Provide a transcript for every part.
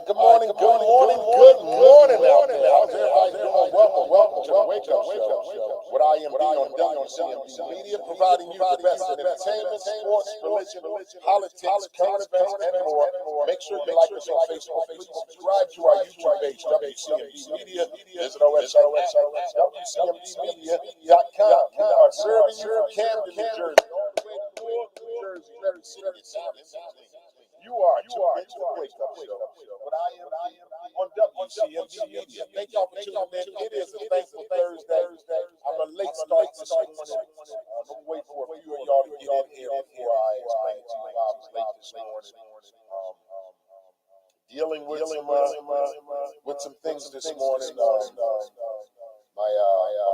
Good morning, good out there. How's everybody doing? Welcome to the Wake Up Show with IMD on WCMD Media, providing you the best in entertainment, sports, religion, politics, current events, and more. Make sure you like us on Facebook. Please subscribe to our YouTube page, WCMD Media. Visit our website, WCMDmedia.com. We are serving you from Camden, New Jersey, all the way to Newark, New Jersey, every city, You are tuned into the Wake Up Show with IMD on WCMD Media. Thank y'all for tuning in. It is a thankful Thursday. I'm a late start this morning. I'm waiting for a few of y'all to get in here before I explain to you why I was late this morning. Dealing with some things this morning. My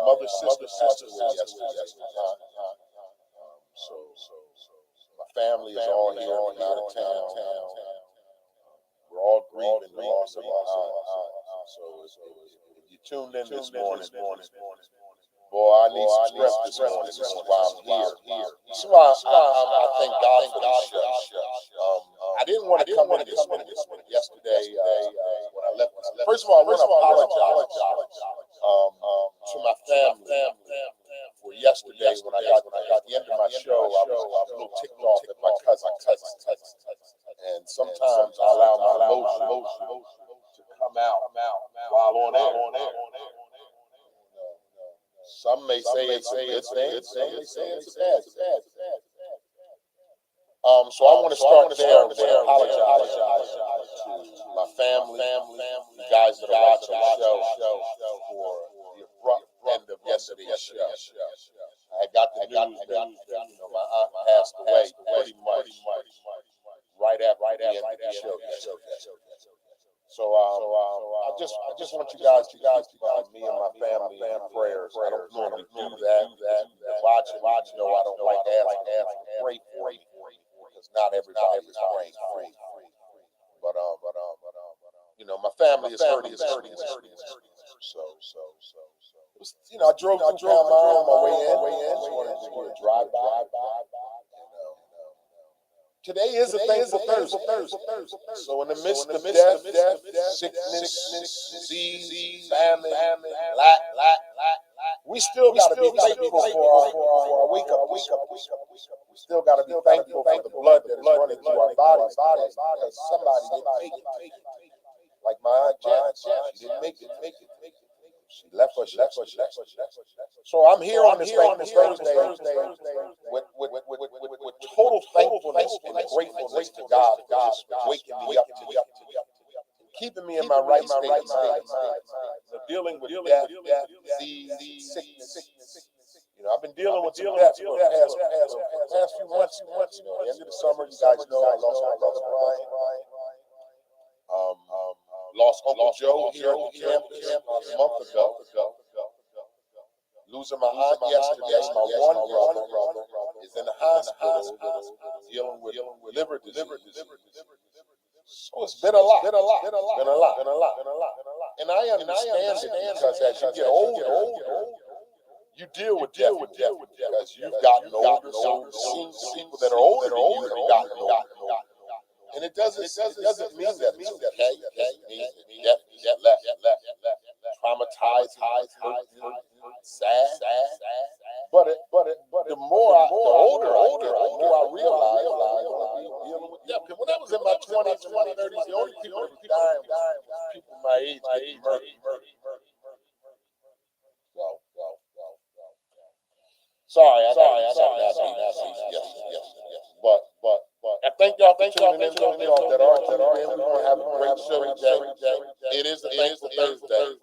mother's sister passed away yesterday. So my family is all here from out of town. We're all grieving the loss of our aunt. So if you tuned in this morning, boy, I need some strength this morning. This is why I'm here. This is why I thank God for this show. I didn't want to come in this one yesterday when I left. First of all, I want to apologize to my family for yesterday when I got at the end of my show. I was a little ticked off at my cousin. And sometimes I allow my emotion to come out while on air. Some may say it's a good thing, some may say it's a bad thing. So I want to start there and apologize to my family, the guys that are watching the show for the abrupt end of yesterday's show. I got the news that my aunt passed away pretty much right after the end of the show. So I just want you guys to keep me and my family in prayers. I don't normally do that. Watching, I don't like asking to pray for me because not everybody is praying for me. But my family is hurting. So it was, I drove down on my way in. Just wanted to drive by. Today is a thankful Thursday. So in the midst of death, sickness, disease, famine, lack, we still got to be thankful for our wake up. We still got to be thankful for the blood that is running through our bodies because somebody didn't make it. Like my Aunt Janet, she didn't make it. She left us. So I'm here on this thankful Thursday with total thankfulness and gratefulness to God for just waking me up today, keeping me in my right state of mind, dealing with death, disease, sickness. I've been dealing with some death for the past few months. At the end of the summer, you guys know I lost my brother Brian. Lost Uncle Joe here at the campus a month ago. Losing my aunt yesterday. My one brother is in the hospital dealing with liver disease. So it's been a lot. And I understand it because as you get older, you deal with death because you've gotten older. So people that are older than you have gotten older. And it doesn't mean that it's okay. It means that death left. Traumatized, hurt, sad. But the older I realize I'm going to be dealing with death. Because when I was in my 20s and 30s, the only people that were dying was people my age getting murdered. Well. Sorry. Yes. But I thank y'all for tuning in. Y'all that are tuning in. We're going to have a great show today. It is a thankful Thursday.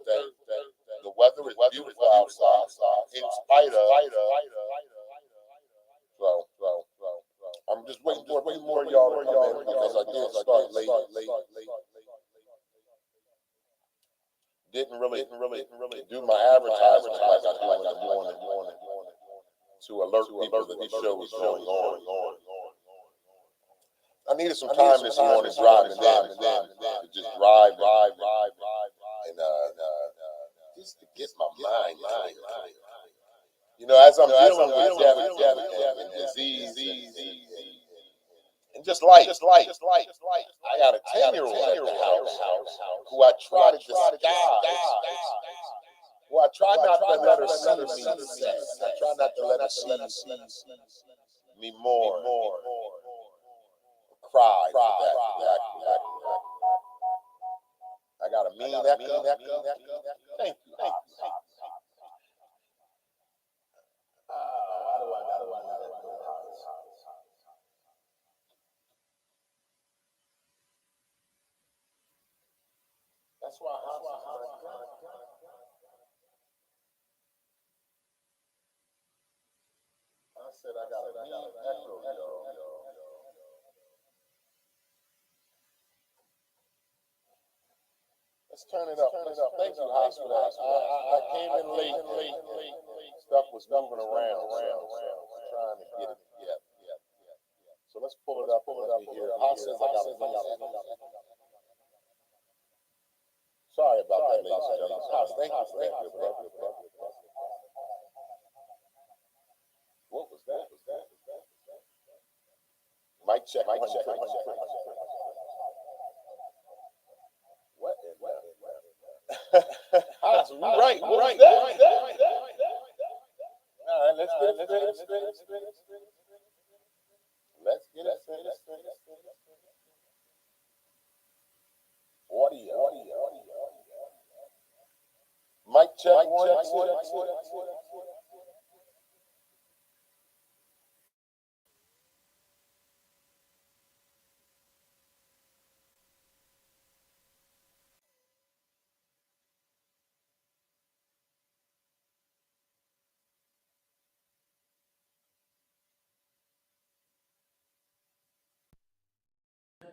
The weather is beautiful outside, in spite of. So I'm just waiting for a few more of y'all to come in because I did start late. Didn't really do my advertising like I do in the morning to alert people that this show was going on. I needed some time this morning driving in to just drive and just to get my mind clear. As I'm dealing with death and disease and just life. I I got a 10-year-old at the house who I try to disguise, who I try not to let her see me sad. I try not to let her see me more, cry for that. I got a mean echo. Thank you. That's why I said I got a mean echo, y'all. Let's turn it up. Thank you, House, for that. I came in late. Stuff was moving around. Trying to get it together. So let's pull it up here. House says I got a mean echo. Sorry about that, ladies and gentlemen. House, thank you, brother. What was that? Mic check. What in that? House, we right. What was that? All right, let's get it finished. Audio. Mic check.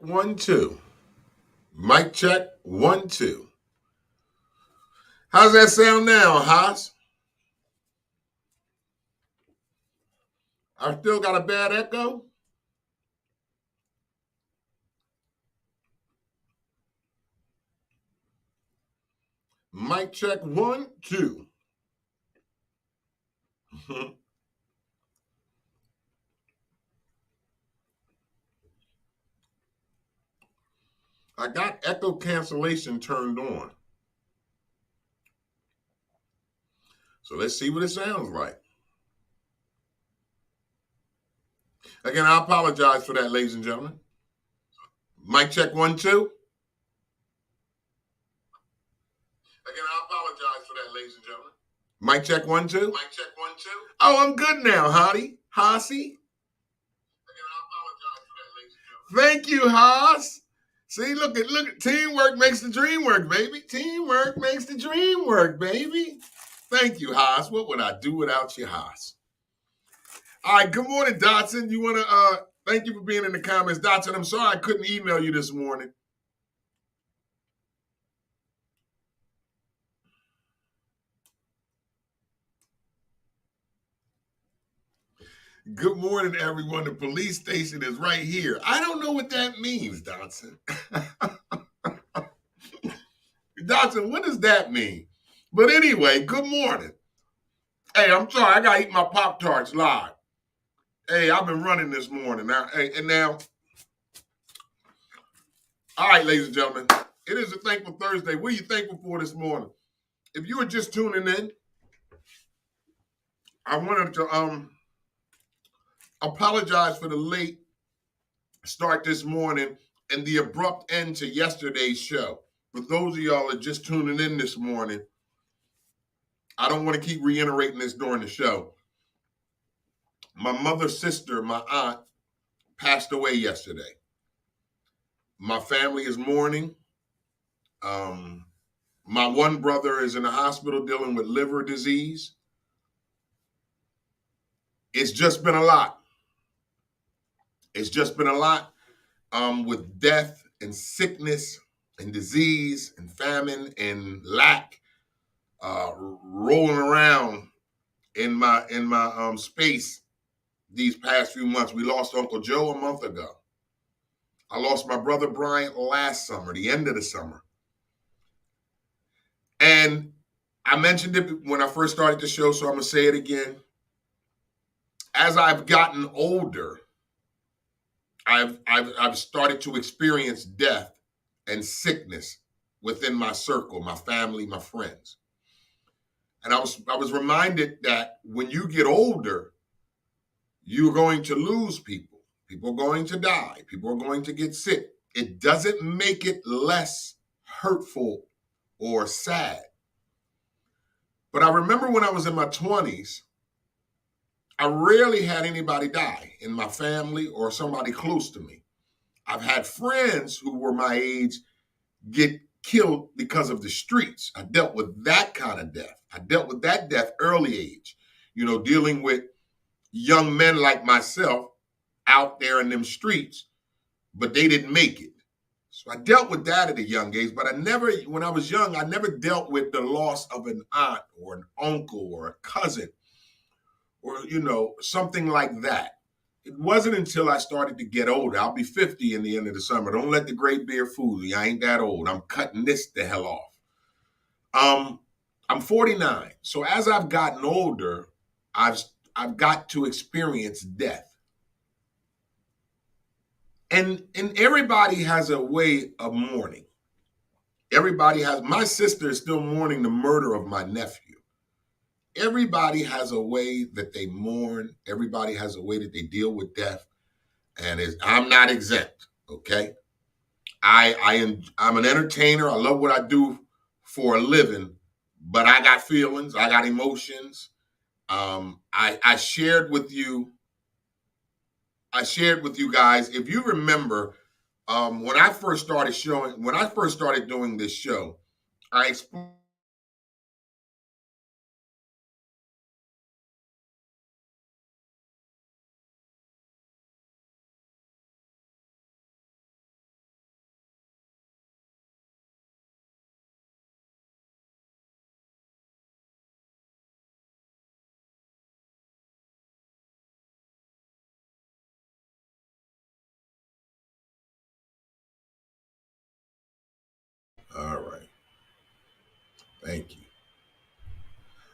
One, two. Mic check. 1, 2. How's that sound now, Haas? I still got a bad echo? Mic check. 1, 2. I got echo cancellation turned on. So let's see what it sounds like. Again, I apologize for that, ladies and gentlemen. Mic check 1, 2. Again, I apologize for that, ladies and gentlemen. Mic check 1, 2. Mic check 1, 2. Oh, I'm good now, Hottie. Hossie. Again, I apologize for that, ladies and gentlemen. Thank you, Haas. See, look at teamwork makes the dream work, baby. Teamwork makes the dream work, baby. Thank you, Haas. What would I do without you, Haas? All right, good morning, Dotson. You want to thank you for being in the comments. Dotson, I'm sorry I couldn't email you this morning. Good morning, everyone. The police station is right here. I don't know what that means, Dotson. Dotson, what does that mean? But anyway, good morning. Hey, I'm sorry. I got to eat my Pop-Tarts live. Hey, I've been running this morning. Now, all right, ladies and gentlemen, it is a Thankful Thursday. What are you thankful for this morning? If you were just tuning in, I wanted to apologize for the late start this morning and the abrupt end to yesterday's show. For those of y'all that are just tuning in this morning, I don't want to keep reiterating this during the show. My mother's sister, my aunt, passed away yesterday. My family is mourning. My one brother is in the hospital dealing with liver disease. It's just been a lot. With death and sickness and disease and famine and lack rolling around in my space these past few months. We lost Uncle Joe a month ago. I lost my brother Bryant last summer, the end of the summer. And I mentioned it when I first started the show, so I'm going to say it again. As I've gotten older, I've started to experience death and sickness within my circle, my family, my friends. And I was reminded that when you get older, you're going to lose people. People are going to die. People are going to get sick. It doesn't make it less hurtful or sad. But I remember when I was in my 20s, I rarely had anybody die in my family or somebody close to me. I've had friends who were my age get killed because of the streets. I dealt with that kind of death. I dealt with that death early age, dealing with young men like myself out there in them streets, but they didn't make it. So I dealt with that at a young age, but when I was young, I never dealt with the loss of an aunt or an uncle or a cousin or, something like that. It wasn't until I started to get older. I'll be 50 in the end of the summer. Don't let the gray beard fool you. I ain't that old. I'm cutting this the hell off. I'm 49. So as I've gotten older, I've got to experience death. And everybody has a way of mourning. My sister is still mourning the murder of my nephew. Everybody has a way that they mourn. Everybody has a way that they deal with death. And I'm not exempt, okay? I'm an entertainer. I love what I do for a living, but I got feelings. I got emotions. I shared with you guys, if you remember, when I first started doing this show, I explained. All right, thank you.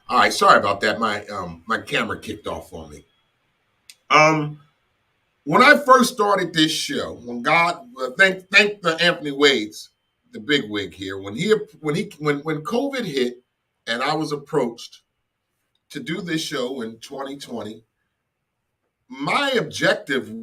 All right, sorry about that. My camera kicked off on me. Um, when I first started this show, when God thank the Anthony Wades, the big wig here, when COVID hit, and I was approached to do this show in 2020, my objective.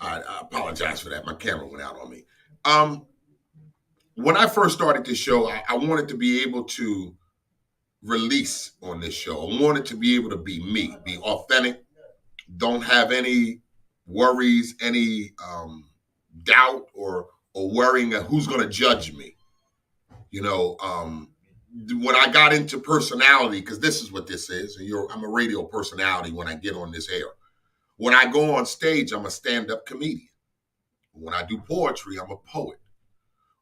I apologize for that. My camera went out on me. Um, when I first started this show, I wanted to be able to release on this show. I wanted to be able to be me, be authentic, don't have any worries, any doubt or worrying of who's going to judge me. When I got into personality, because this is what this is, and I'm a radio personality when I get on this air. When I go on stage, I'm a stand-up comedian. When I do poetry, I'm a poet.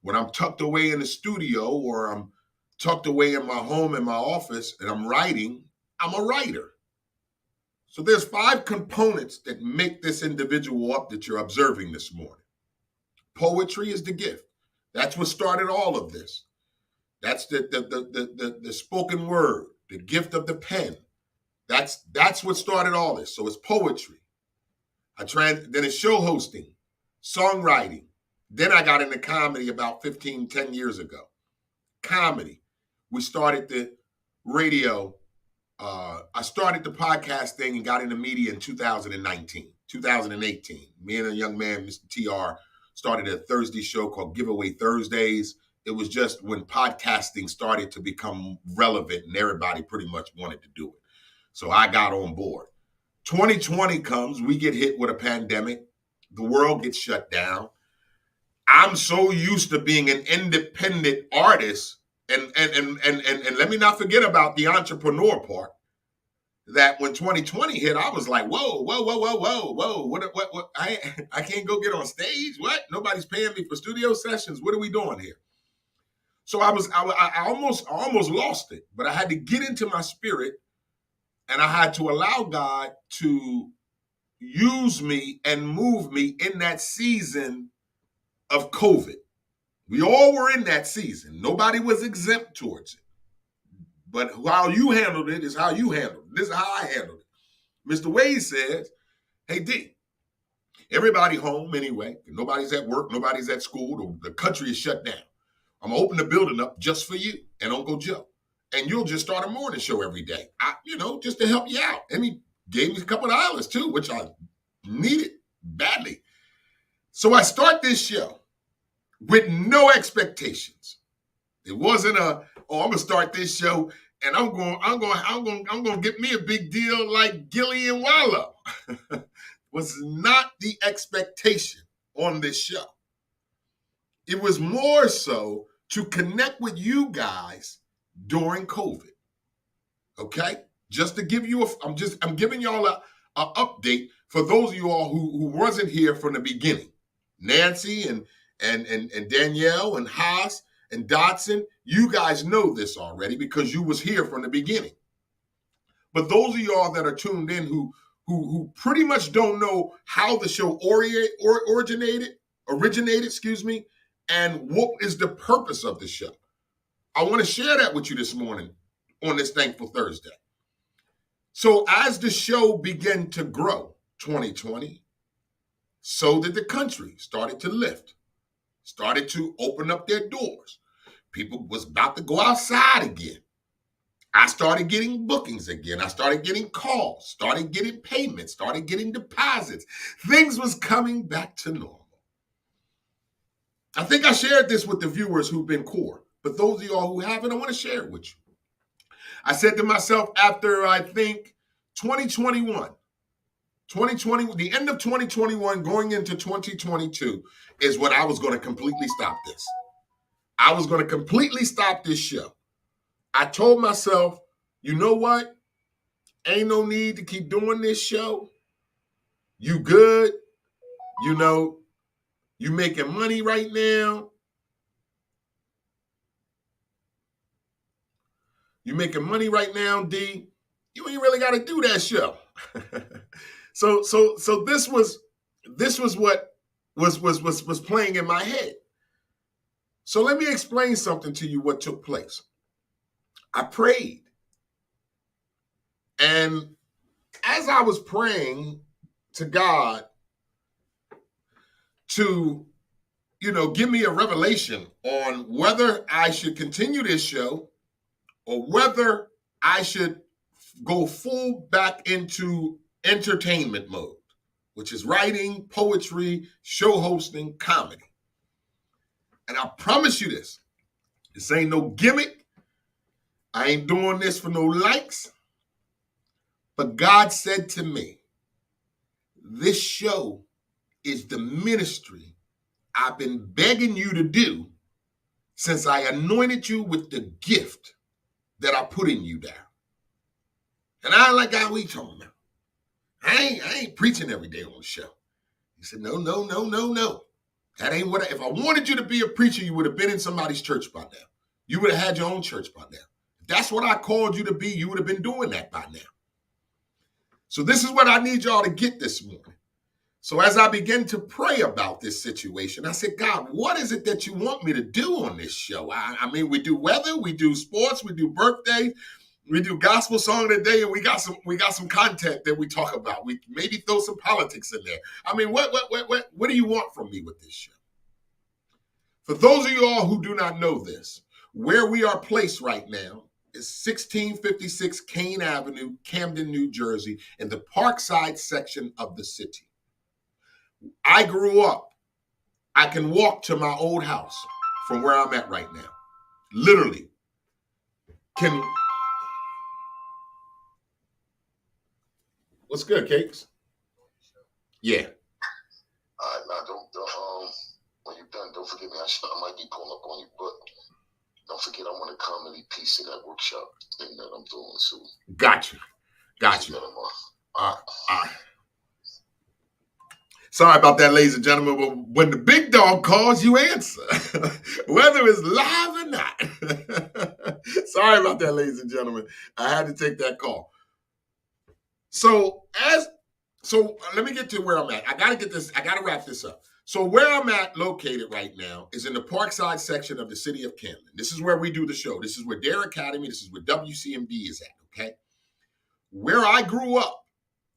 When I'm tucked away in the studio or I'm tucked away in my home, in my office, and I'm writing, I'm a writer. So there's 5 components that make this individual up that you're observing this morning. Poetry is the gift. That's what started all of this. That's the spoken word, the gift of the pen. That's what started all this. So it's poetry. Then it's show hosting, songwriting. Then I got into comedy about 10 years ago. Comedy. We started the radio. I started the podcast thing and got into media in 2019, 2018. Me and a young man, Mr. TR, started a Thursday show called Giveaway Thursdays. It was just when podcasting started to become relevant and everybody pretty much wanted to do it. So I got on board. 2020 comes, we get hit with a pandemic. The world gets shut down. I'm so used to being an independent artist, and let me not forget about the entrepreneur part, that when 2020 hit, I was like, whoa, whoa, whoa, whoa, whoa, whoa, what, I can't go get on stage? What? Nobody's paying me for studio sessions. What are we doing here? So I almost lost it, but I had to get into my spirit, and I had to allow God to use me and move me in that season of COVID. We all were in that season. Nobody was exempt towards it. But how you handled it is how you handled it. This is how I handled it. Mr. Wade says, hey, D, everybody home anyway. Nobody's at work. Nobody's at school. The country is shut down. I'm going to open the building up just for you and Uncle Joe. And you'll just start a morning show every day, just to help you out. And he gave me a couple of dollars too, which I needed badly. So I start this show with no expectations. It wasn't I'm gonna start this show and I'm gonna get me a big deal like Gillian Wallow. Was not the expectation on this show. It was more so to connect with you guys during COVID. Okay? Just to give you I'm giving y'all a update for those of you all who wasn't here from the beginning. Nancy and Danielle and Haas and Dotson, you guys know this already because you was here from the beginning. But those of y'all that are tuned in who pretty much don't know how the show originated, and what is the purpose of the show. I want to share that with you this morning on this Thankful Thursday. So as the show began to grow, 2020, so did the country started to lift, started to open up their doors. People was about to go outside again. I started getting bookings again. I started getting calls, started getting payments, started getting deposits. Things was coming back to normal. I think I shared this with the viewers who've been core, but those of y'all who haven't, I want to share it with you. I said to myself after, I think, 2020, the end of 2021 going into 2022 is when I was going to completely stop this. I was going to completely stop this show. I told myself, you know what? Ain't no need to keep doing this show. You good. You making money right now. You making money right now, D. You ain't really got to do that show. So this was what was playing in my head. So let me explain something to you what took place. I prayed. And as I was praying to God to, give me a revelation on whether I should continue this show or whether I should go full back into entertainment mode, which is writing, poetry, show hosting, comedy. And I promise you this ain't no gimmick. I ain't doing this for no likes. But God said to me, this show is the ministry I've been begging you to do since I anointed you with the gift that I put in you down. And I like how we talking about. I ain't preaching every day on the show. He said, no. That ain't what if I wanted you to be a preacher, you would have been in somebody's church by now. You would have had your own church by now. If that's what I called you to be, you would have been doing that by now. So this is what I need y'all to get this morning. So as I began to pray about this situation, I said, God, what is it that you want me to do on this show? I mean, we do weather, we do sports, we do birthdays, we do gospel song of the day, and we got some content that we talk about. We maybe throw some politics in there. I mean, what do you want from me with this show? For those of you all who do not know this, where we are placed right now is 1656 Kane Avenue, Camden, New Jersey, in the Parkside section of the city. I grew up. I can walk to my old house from where I'm at right now. Literally. What's good, Cakes? Yeah. Now don't when you're done, don't forget me. I might be pulling up on you, but don't forget I'm going to comedy piece in that workshop thing that I'm doing soon. Gotcha. Sorry about that, ladies and gentlemen, but when the big dog calls, you answer, whether it's live or not. Sorry about that, ladies and gentlemen. I had to take that call. So let me get to where I'm at. I got to wrap this up. So where I'm at located right now is in the Parkside section of the city of Camden. This is where we do the show. This is where Dare Academy, this is where WCMD is at, okay? Where I grew up,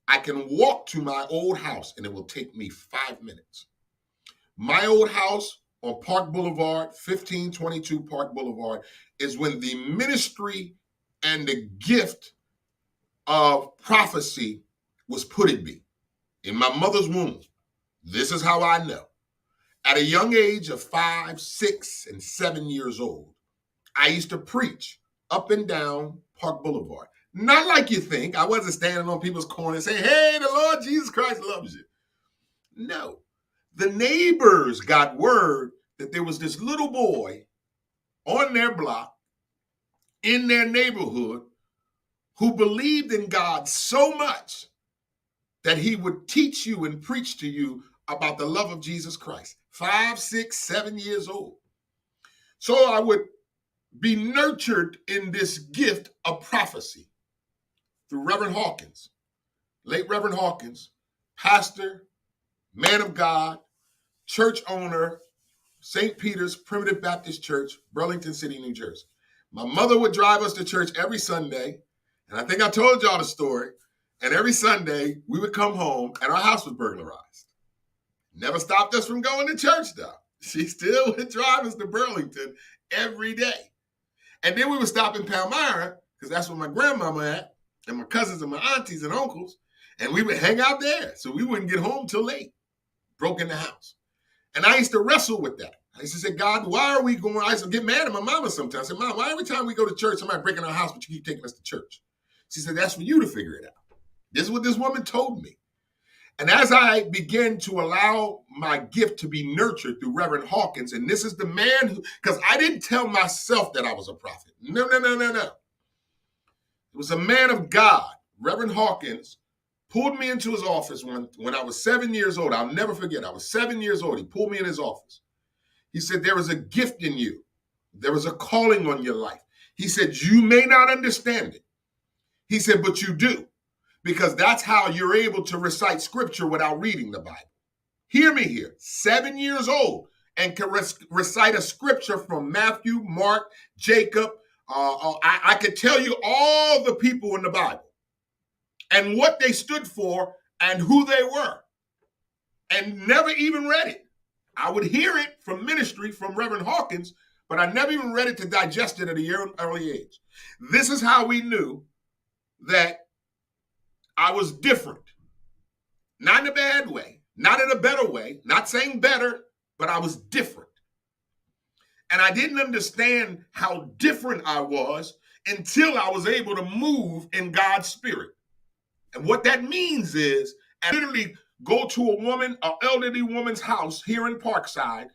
I can walk to my old house and it will take me 5 minutes. My old house on Park Boulevard, 1522 Park Boulevard, is when the ministry and the gift of prophecy was put in me, in my mother's womb. This is how I know. At a young age of 5, 6, and 7 years old, I used to preach up and down Park Boulevard. Not like you think. I wasn't standing on people's corners saying, hey, the Lord Jesus Christ loves you. No. The neighbors got word that there was this little boy on their block, in their neighborhood, who believed in God so much that he would teach you and preach to you about the love of Jesus Christ. 5, 6, 7 years old. So I would be nurtured in this gift of prophecy through Reverend Hawkins, late Reverend Hawkins, pastor, man of God, church owner, St. Peter's Primitive Baptist Church, Burlington City, New Jersey. My mother would drive us to church every Sunday, and I think I told y'all the story, and every Sunday we would come home and our house was burglarized. Never stopped us from going to church, though. She still would drive us to Burlington every day. And then we would stop in Palmyra, because that's where my grandmama at, and my cousins and my aunties and uncles, and we would hang out there so we wouldn't get home till late, broke in the house. And I used to wrestle with that. I used to say, God, why are we going? I used to get mad at my mama sometimes. I said, Mom, why every time we go to church, somebody breaking our house, but you keep taking us to church? She said, that's for you to figure it out. This is what this woman told me. And as I began to allow my gift to be nurtured through Reverend Hawkins, and this is the man who, because I didn't tell myself that I was a prophet. No. It was a man of God, Reverend Hawkins, pulled me into his office when I was 7 years old. I'll never forget. I was 7 years old. He pulled me in his office. He said, there is a gift in you. There is a calling on your life. He said, you may not understand it. He said, but you do, because that's how you're able to recite scripture without reading the Bible. Hear me here, 7 years old, and can recite a scripture from Matthew, Mark, Jacob. I could tell you all the people in the Bible and what they stood for and who they were, and never even read it. I would hear it from ministry from Reverend Hawkins, but I never even read it to digest it at an early age. This is how we knew that I was different. Not in a bad way, not in a better way, not saying better, but I was different. And I didn't understand how different I was until I was able to move in God's spirit. And what that means is I literally go to a woman, an elderly woman's house here in Parkside,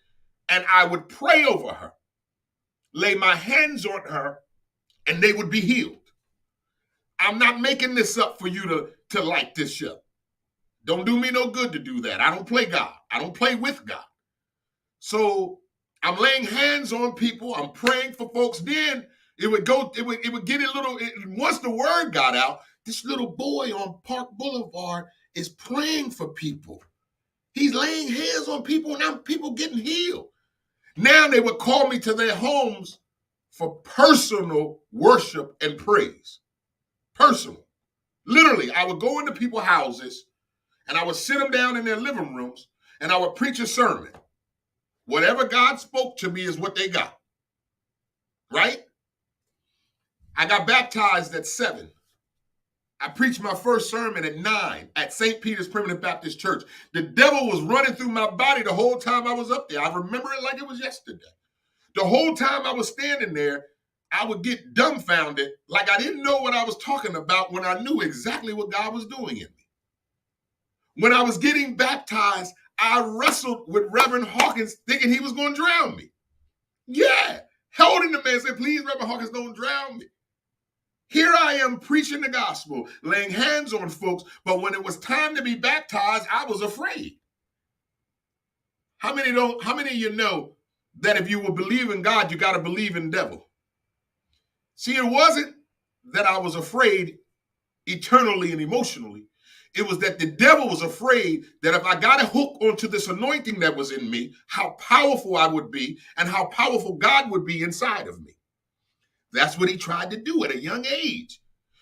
and I would pray over her, lay my hands on her, and they would be healed. I'm not making this up for you to like this show. Don't do me no good to do that. I don't play God. I don't play with God. So I'm laying hands on people. I'm praying for folks. Then it would get a little, once the word got out, this little boy on Park Boulevard is praying for people. He's laying hands on people, and now people getting healed. Now they would call me to their homes for personal worship and praise. Personal. Literally, I would go into people's houses and I would sit them down in their living rooms and I would preach a sermon. Whatever God spoke to me is what they got. Right? I got baptized at 7. I preached my first sermon at 9 at St. Peter's Primitive Baptist Church. The devil was running through my body the whole time I was up there. I remember it like it was yesterday. The whole time I was standing there, I would get dumbfounded, like I didn't know what I was talking about when I knew exactly what God was doing in me. When I was getting baptized, I wrestled with Reverend Hawkins thinking he was going to drown me. Yeah. Holding the man, said, please, Reverend Hawkins, don't drown me. Here I am preaching the gospel, laying hands on folks, but when it was time to be baptized, I was afraid. How many of you know that if you will believe in God, you got to believe in the devil? See, it wasn't that I was afraid eternally and emotionally. It was that the devil was afraid that if I got a hook onto this anointing that was in me, how powerful I would be and how powerful God would be inside of me. That's what he tried to do at a young age.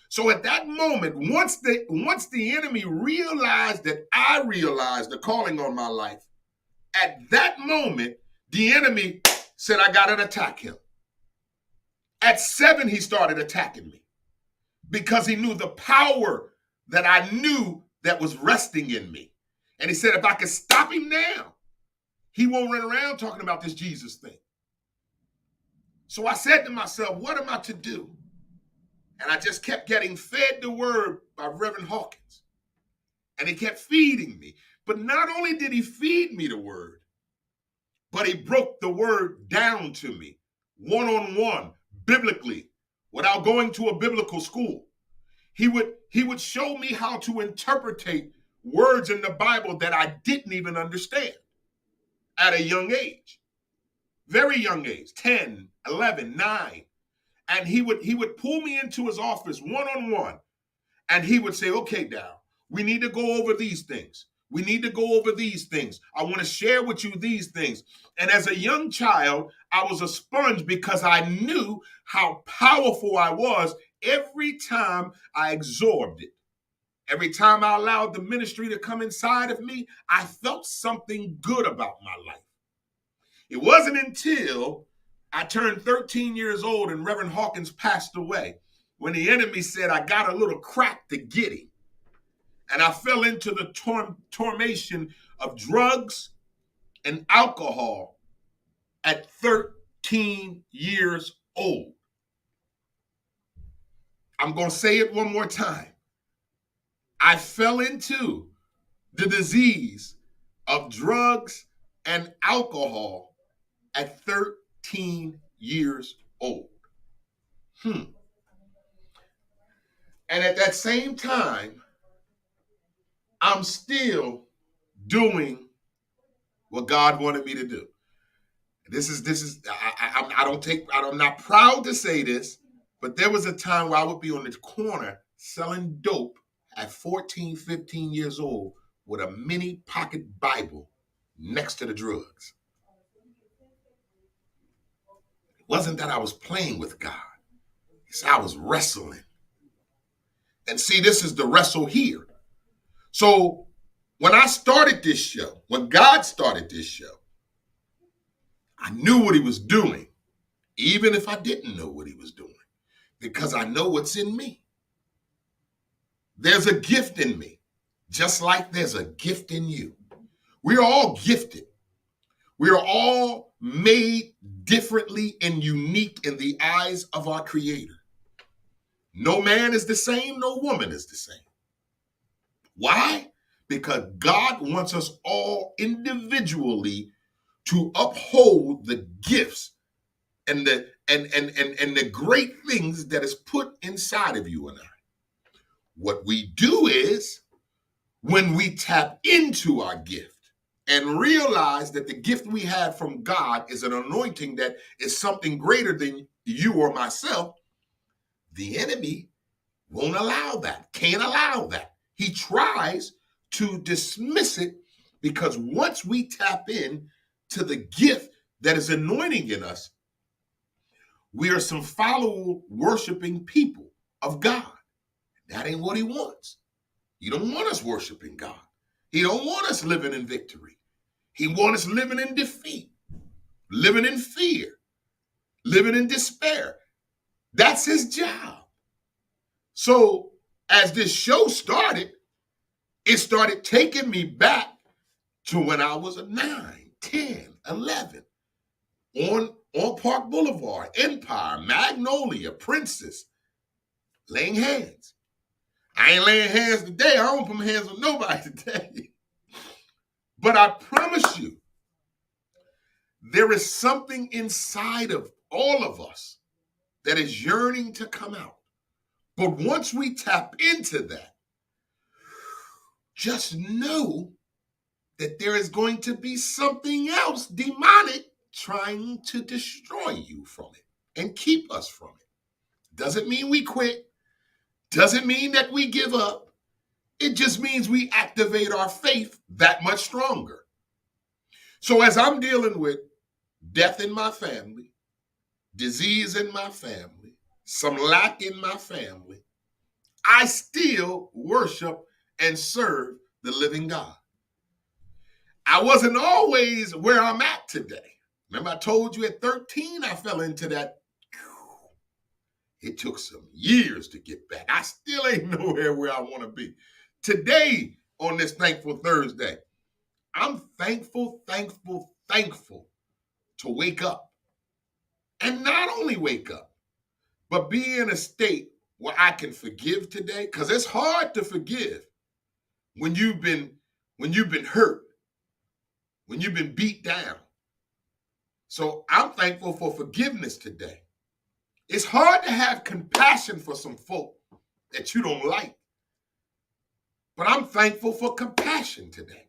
So at that moment, once the enemy realized that I realized the calling on my life, at that moment, the enemy said, I got to attack him. At 7, he started attacking me because he knew the power that I knew that was resting in me. And he said, if I could stop him now, he won't run around talking about this Jesus thing. So I said to myself, what am I to do? And I just kept getting fed the word by Reverend Hawkins. And he kept feeding me. But not only did he feed me the word, but he broke the word down to me, one-on-one, biblically, without going to a biblical school. He would show me how to interpretate words in the Bible that I didn't even understand at a young age, very young age, 10, 11, 9. And he would pull me into his office one-on-one, and he would say, okay, Dow, we need to go over these things. We need to go over these things. I want to share with you these things. And as a young child, I was a sponge because I knew how powerful I was every time I absorbed it. Every time I allowed the ministry to come inside of me, I felt something good about my life. It wasn't until I turned 13 years old and Reverend Hawkins passed away when the enemy said I got a little crack to get him. And I fell into the tormentation of drugs and alcohol at 13 years old. I'm going to say it one more time. I fell into the disease of drugs and alcohol at 13 years old. And at that same time, I'm still doing what God wanted me to do. I'm not proud to say this, but there was a time where I would be on the corner selling dope at 14, 15 years old with a mini pocket Bible next to the drugs. It wasn't that I was playing with God. It's I was wrestling. And see, this is the wrestle here. So when I started this show, when God started this show, I knew what he was doing, even if I didn't know what he was doing, because I know what's in me. There's a gift in me, just like there's a gift in you. We are all gifted. We are all made differently and unique in the eyes of our Creator. No man is the same, no woman is the same. Why? Because God wants us all individually to uphold the gifts and the great things that is put inside of you and I. What we do is, when we tap into our gift and realize that the gift we have from God is an anointing that is something greater than you or myself, the enemy won't allow that, can't allow that. He tries to dismiss it because once we tap in to the gift that is anointing in us, we are some follow worshiping people of God. That ain't what he wants. He don't want us worshiping God. He don't want us living in victory. He wants us living in defeat, living in fear, living in despair. That's his job. So as this show started, it started taking me back to when I was 9, 10, 11 on Park Boulevard, Empire, Magnolia, Princess, laying hands. I ain't laying hands today. I don't put my hands on nobody today. But I promise you, there is something inside of all of us that is yearning to come out. But once we tap into that, just know that there is going to be something else demonic trying to destroy you from it and keep us from it. Doesn't mean we quit. Doesn't mean that we give up. It just means we activate our faith that much stronger. So as I'm dealing with death in my family, disease in my family, some lack in my family, I still worship and serve the living God. I wasn't always where I'm at today. Remember, I told you at 13, I fell into that. It took some years to get back. I still ain't nowhere where I want to be. Today, on this Thankful Thursday, I'm thankful to wake up. And not only wake up, but be in a state where I can forgive today. Because it's hard to forgive when you've been hurt, when you've been beat down. So I'm thankful for forgiveness today. It's hard to have compassion for some folk that you don't like. But I'm thankful for compassion today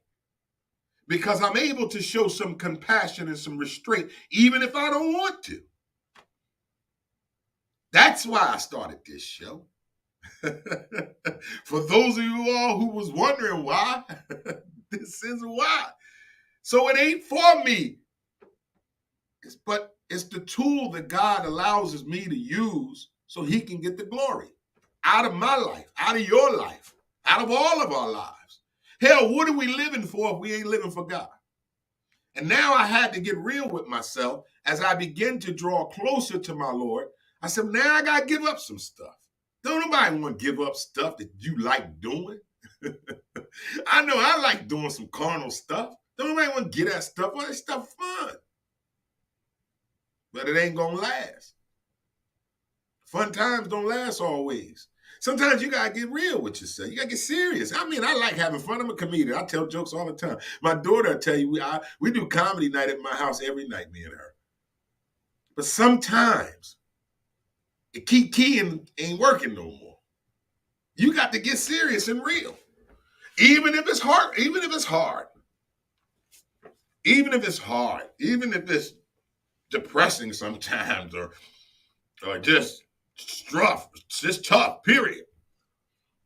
because I'm able to show some compassion and some restraint, even if I don't want to. That's why I started this show. For those of you all who was wondering why, this is why. So it ain't for me, but it's the tool that God allows me to use so he can get the glory out of my life, out of your life, out of all of our lives. Hell, what are we living for if we ain't living for God? And now I had to get real with myself as I begin to draw closer to my Lord. I said, now I got to give up some stuff. Don't nobody want to give up stuff that you like doing. I know I like doing some carnal stuff. Don't nobody want to get that stuff. Well, that stuff fun. But it ain't going to last. Fun times don't last always. Sometimes you got to get real with yourself. You got to get serious. I mean, I like having fun. I'm a comedian. I tell jokes all the time. My daughter, I tell you, we do comedy night at my house every night, me and her. But sometimes the key ain't working no more. You got to get serious and real. Even if it's hard, even if it's hard, even if it's hard, even if it's depressing sometimes or just rough, just tough, period.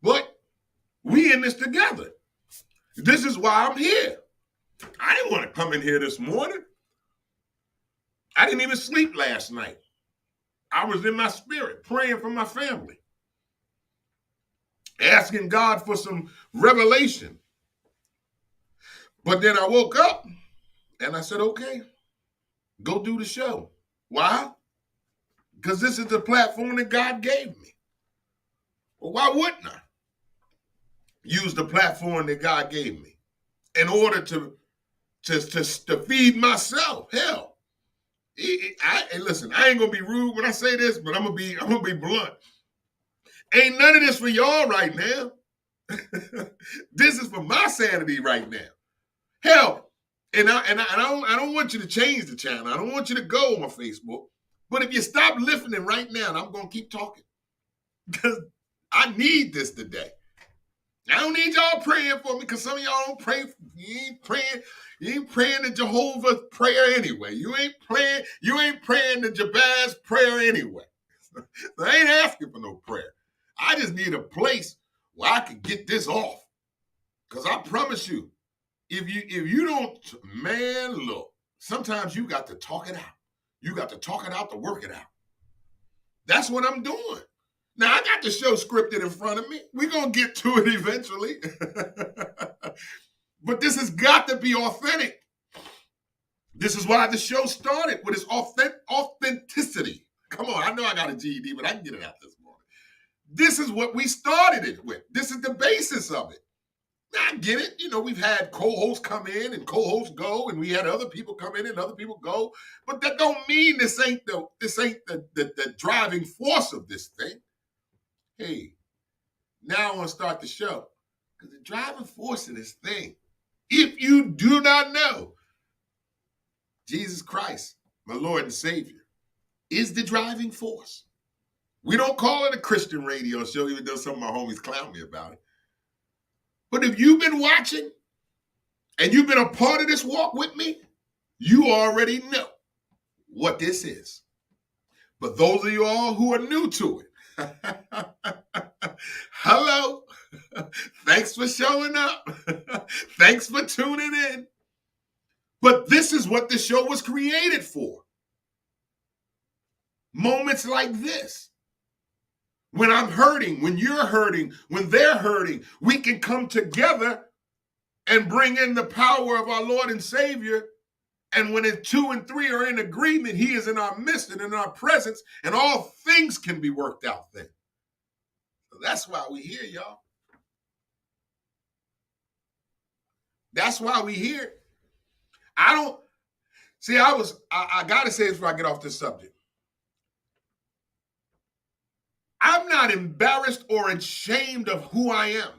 But we in this together. This is why I'm here. I didn't want to come in here this morning. I didn't even sleep last night. I was in my spirit praying for my family, asking God for some revelation. But then I woke up and I said, okay, go do the show. Why? Because this is the platform that God gave me. Well, why wouldn't I use the platform that God gave me in order to feed myself? Hell, listen, I ain't gonna be rude when I say this, but I'm gonna be blunt. Ain't none of this for y'all right now. This is for my sanity right now. Hell, and I don't want you to change the channel. I don't want you to go on my Facebook. But if you stop listening right now, I'm gonna keep talking because I need this today. I don't need y'all praying for me because some of y'all don't pray. You ain't praying the Jehovah's prayer anyway. You ain't praying the Jabez prayer anyway. So I ain't asking for no prayer. I just need a place where I can get this off. Because I promise you, if you don't, man, look, sometimes you got to talk it out. You got to talk it out to work it out. That's what I'm doing. Now, I got the show scripted in front of me. We're going to get to it eventually. But this has got to be authentic. This is why the show started, with its authenticity. Come on, I know I got a GED, but I can get it out this morning. This is what we started it with. This is the basis of it. Now, I get it. You know, we've had co-hosts come in and co-hosts go, and we had other people come in and other people go. But that don't mean this ain't the driving force of this thing. Hey, now I want to start the show. Because the driving force of this thing if you do not know Jesus Christ, my Lord and Savior, is the driving force. We don't call it a Christian radio show, even though some of my homies clown me about it. But if you've been watching and you've been a part of this walk with me, you already know what this is. But those of you all who are new to it, hello. Thanks for showing up. Thanks for tuning in. But this is what the show was created for. Moments like this. When I'm hurting, when you're hurting, when they're hurting, we can come together and bring in the power of our Lord and Savior. And when 2 and 3 are in agreement, he is in our midst and in our presence, and all things can be worked out then. So that's why we're here, y'all. That's why we're here. I got to say this before I get off this subject. I'm not embarrassed or ashamed of who I am.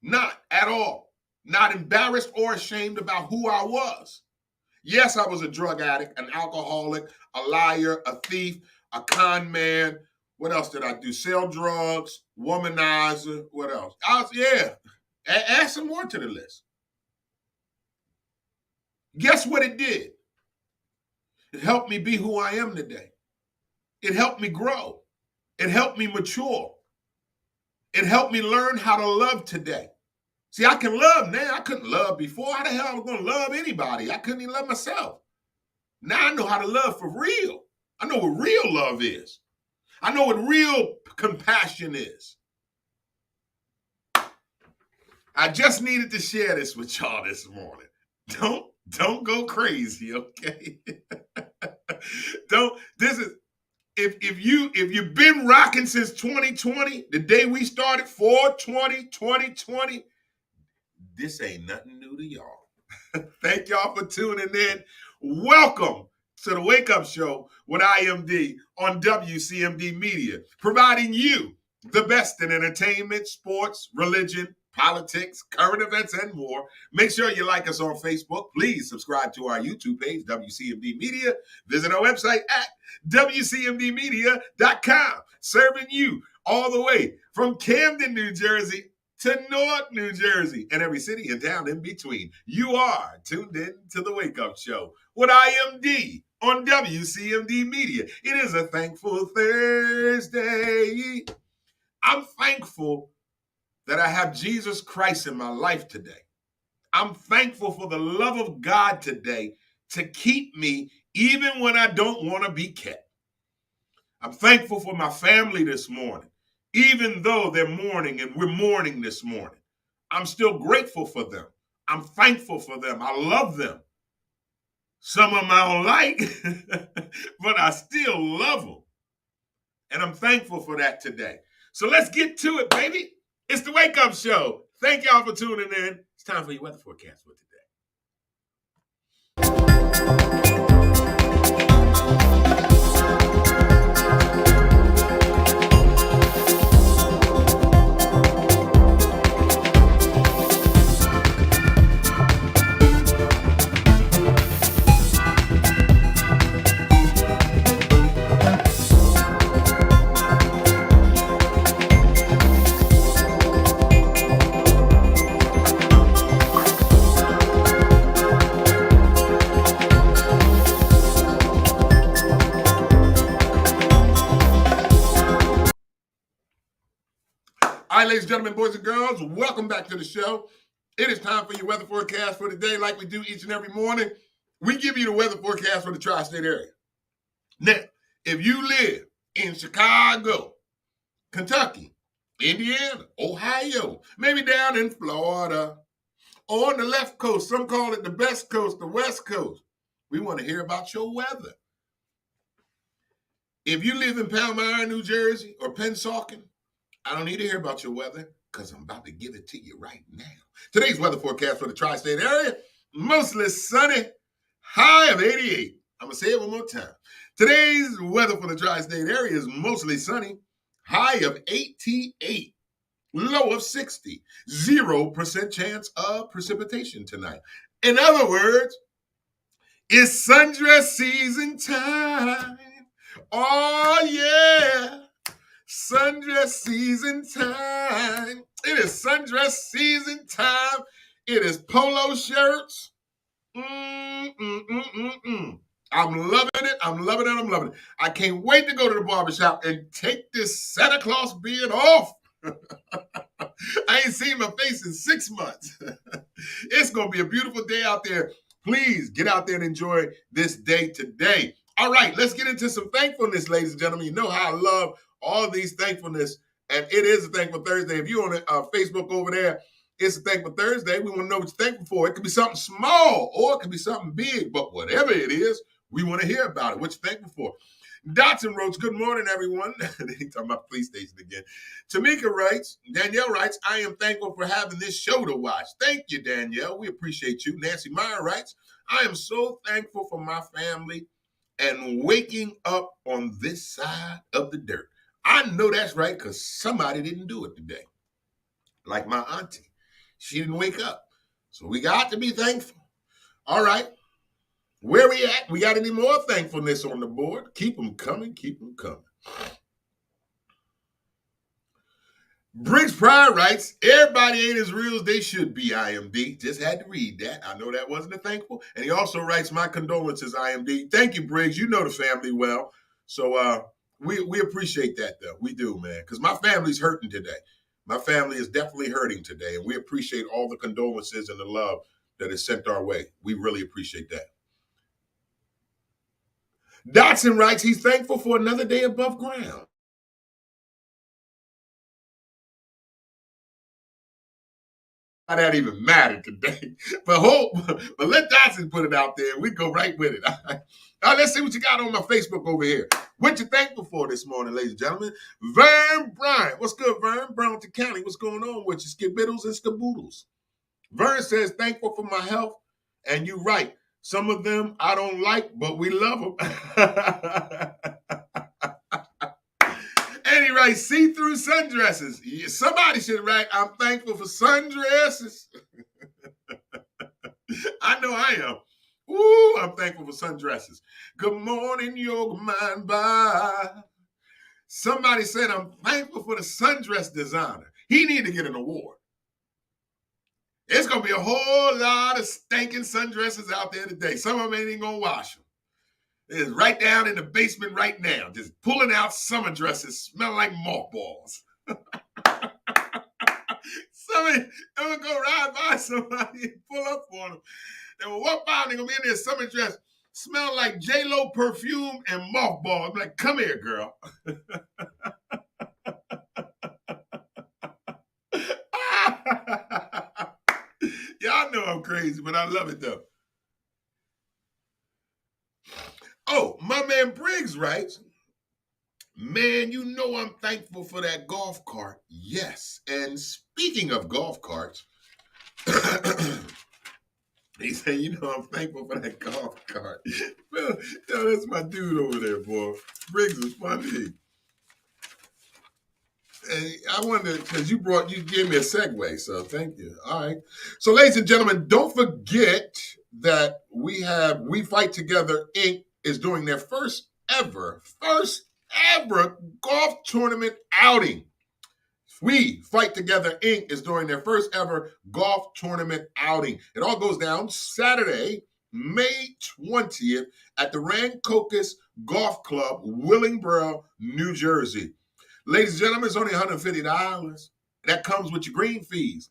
Not at all. Not embarrassed or ashamed about who I was. Yes, I was a drug addict, an alcoholic, a liar, a thief, a con man. What else did I do? Sell drugs, womanizer. What else? Add some more to the list. Guess what it did? It helped me be who I am today. It helped me grow. It helped me mature. It helped me learn how to love today. See, I can love now. I couldn't love before. How the hell I was going to love anybody? I couldn't even love myself. Now I know how to love for real. I know what real love is. I know what real compassion is. I just needed to share this with y'all this morning. Don't go crazy, okay? If you've been rocking since 2020, the day we started 4/20/2020, this ain't nothing new to y'all. Thank y'all for tuning in. Welcome to the Wake Up Show with IMD on WCMD Media, providing you the best in entertainment, sports, religion, politics, current events, and more. Make sure you like us on Facebook. Please subscribe to our YouTube page, WCMD Media. Visit our website at WCMDmedia.com. Serving you all the way from Camden, New Jersey to Newark, New Jersey, and every city and town in between. You are tuned in to the Wake Up Show with IMD on WCMD Media. It is a thankful Thursday. I'm thankful that I have Jesus Christ in my life today. I'm thankful for the love of God today to keep me even when I don't want to be kept. I'm thankful for my family this morning, even though they're mourning and we're mourning this morning. I'm still grateful for them. I'm thankful for them. I love them. Some of them I don't like, but I still love them. And I'm thankful for that today. So let's get to it, baby. It's the Wake Up Show. Thank y'all for tuning in. It's time for your weather forecast for today. All right, ladies and gentlemen, boys and girls, welcome back to the show. It is time for your weather forecast for today, like we do each and every morning. We give you the weather forecast for the tri-state area. Now, if you live in Chicago, Kentucky, Indiana, Ohio, maybe down in Florida, or on the left coast, some call it the best coast, the west coast, we want to hear about your weather. If you live in Palmyra, New Jersey, or Pennsauken, I don't need to hear about your weather because I'm about to give it to you right now. Today's weather forecast for the tri-state area, mostly sunny, high of 88. I'm going to say it one more time. Today's weather for the tri-state area is mostly sunny, high of 88. low of 60, 0% chance of precipitation tonight. In other words, it's sundress season time. Oh, yeah. Sundress season time. It is sundress season time. It is polo shirts. I'm loving it. I'm loving it. I'm loving it. I can't wait to go to the barbershop and take this Santa Claus beard off. I ain't seen my face in 6 months. It's going to be a beautiful day out there. Please get out there and enjoy this day today. All right, let's get into some thankfulness, ladies and gentlemen. You know how I love all these thankfulness, and it is a Thankful Thursday. If you're on Facebook over there, it's a Thankful Thursday. We want to know what you're thankful for. It could be something small or it could be something big, but whatever it is, we want to hear about it. What you're thankful for. Dotson wrote, good morning, everyone. They talking about police station again. Tamika writes, Danielle writes, I am thankful for having this show to watch. Thank you, Danielle. We appreciate you. Nancy Meyer writes, I am so thankful for my family and waking up on this side of the dirt. I know that's right because somebody didn't do it today. Like my auntie. She didn't wake up. So we got to be thankful. All right. Where we at? We got any more thankfulness on the board? Keep them coming. Keep them coming. Briggs Pryor writes, everybody ain't as real as they should be, IMD. Just had to read that. I know that wasn't a thankful. And he also writes, my condolences, IMD. Thank you, Briggs. You know the family well. So we appreciate that, though. We do, man. Because my family's hurting today. My family is definitely hurting today. And we appreciate all the condolences and the love that is sent our way. We really appreciate that. Dotson writes, he's thankful for another day above ground. That even mattered today. But let Dotson put it out there and we go right with it. All right, let's see what you got on my Facebook over here. What you thankful for this morning, ladies and gentlemen? Vern Bryant. What's good, Vern? Burlington County. What's going on with you? Skibiddles and skaboodles. Vern says, thankful for my health. And you're right. Some of them I don't like, but we love them. And he writes, see-through sundresses. Somebody should write, I'm thankful for sundresses. I know I am. Ooh, I'm thankful for sundresses. Good morning, Yoga Mind Bye. Somebody said, I'm thankful for the sundress designer. He need to get an award. It's going to be a whole lot of stinking sundresses out there today. Some of them ain't even going to wash them. It's right down in the basement right now, just pulling out summer dresses, smell like mothballs. Somebody, I'm going to go ride by somebody and pull up on them. They will walk by and they're going to be in their summer dress, smell like J-Lo perfume and mothballs. I'm like, come here, girl. Y'all know I'm crazy, but I love it, though. Oh, my man Briggs writes, man, you know I'm thankful for that golf cart. Yes. And speaking of golf carts, he said, you know I'm thankful for that golf cart. Well, that's my dude over there, boy. Briggs is funny. And I wonder, because you gave me a segue, so thank you. All right. So, ladies and gentlemen, don't forget that we Fight Together Inc. is doing their first ever golf tournament outing. We Fight Together Inc. is doing their first ever golf tournament outing. It all goes down Saturday, May 20th at the Rancocas Golf Club, Willingboro, New Jersey. Ladies and gentlemen, it's only $150. That comes with your green fees,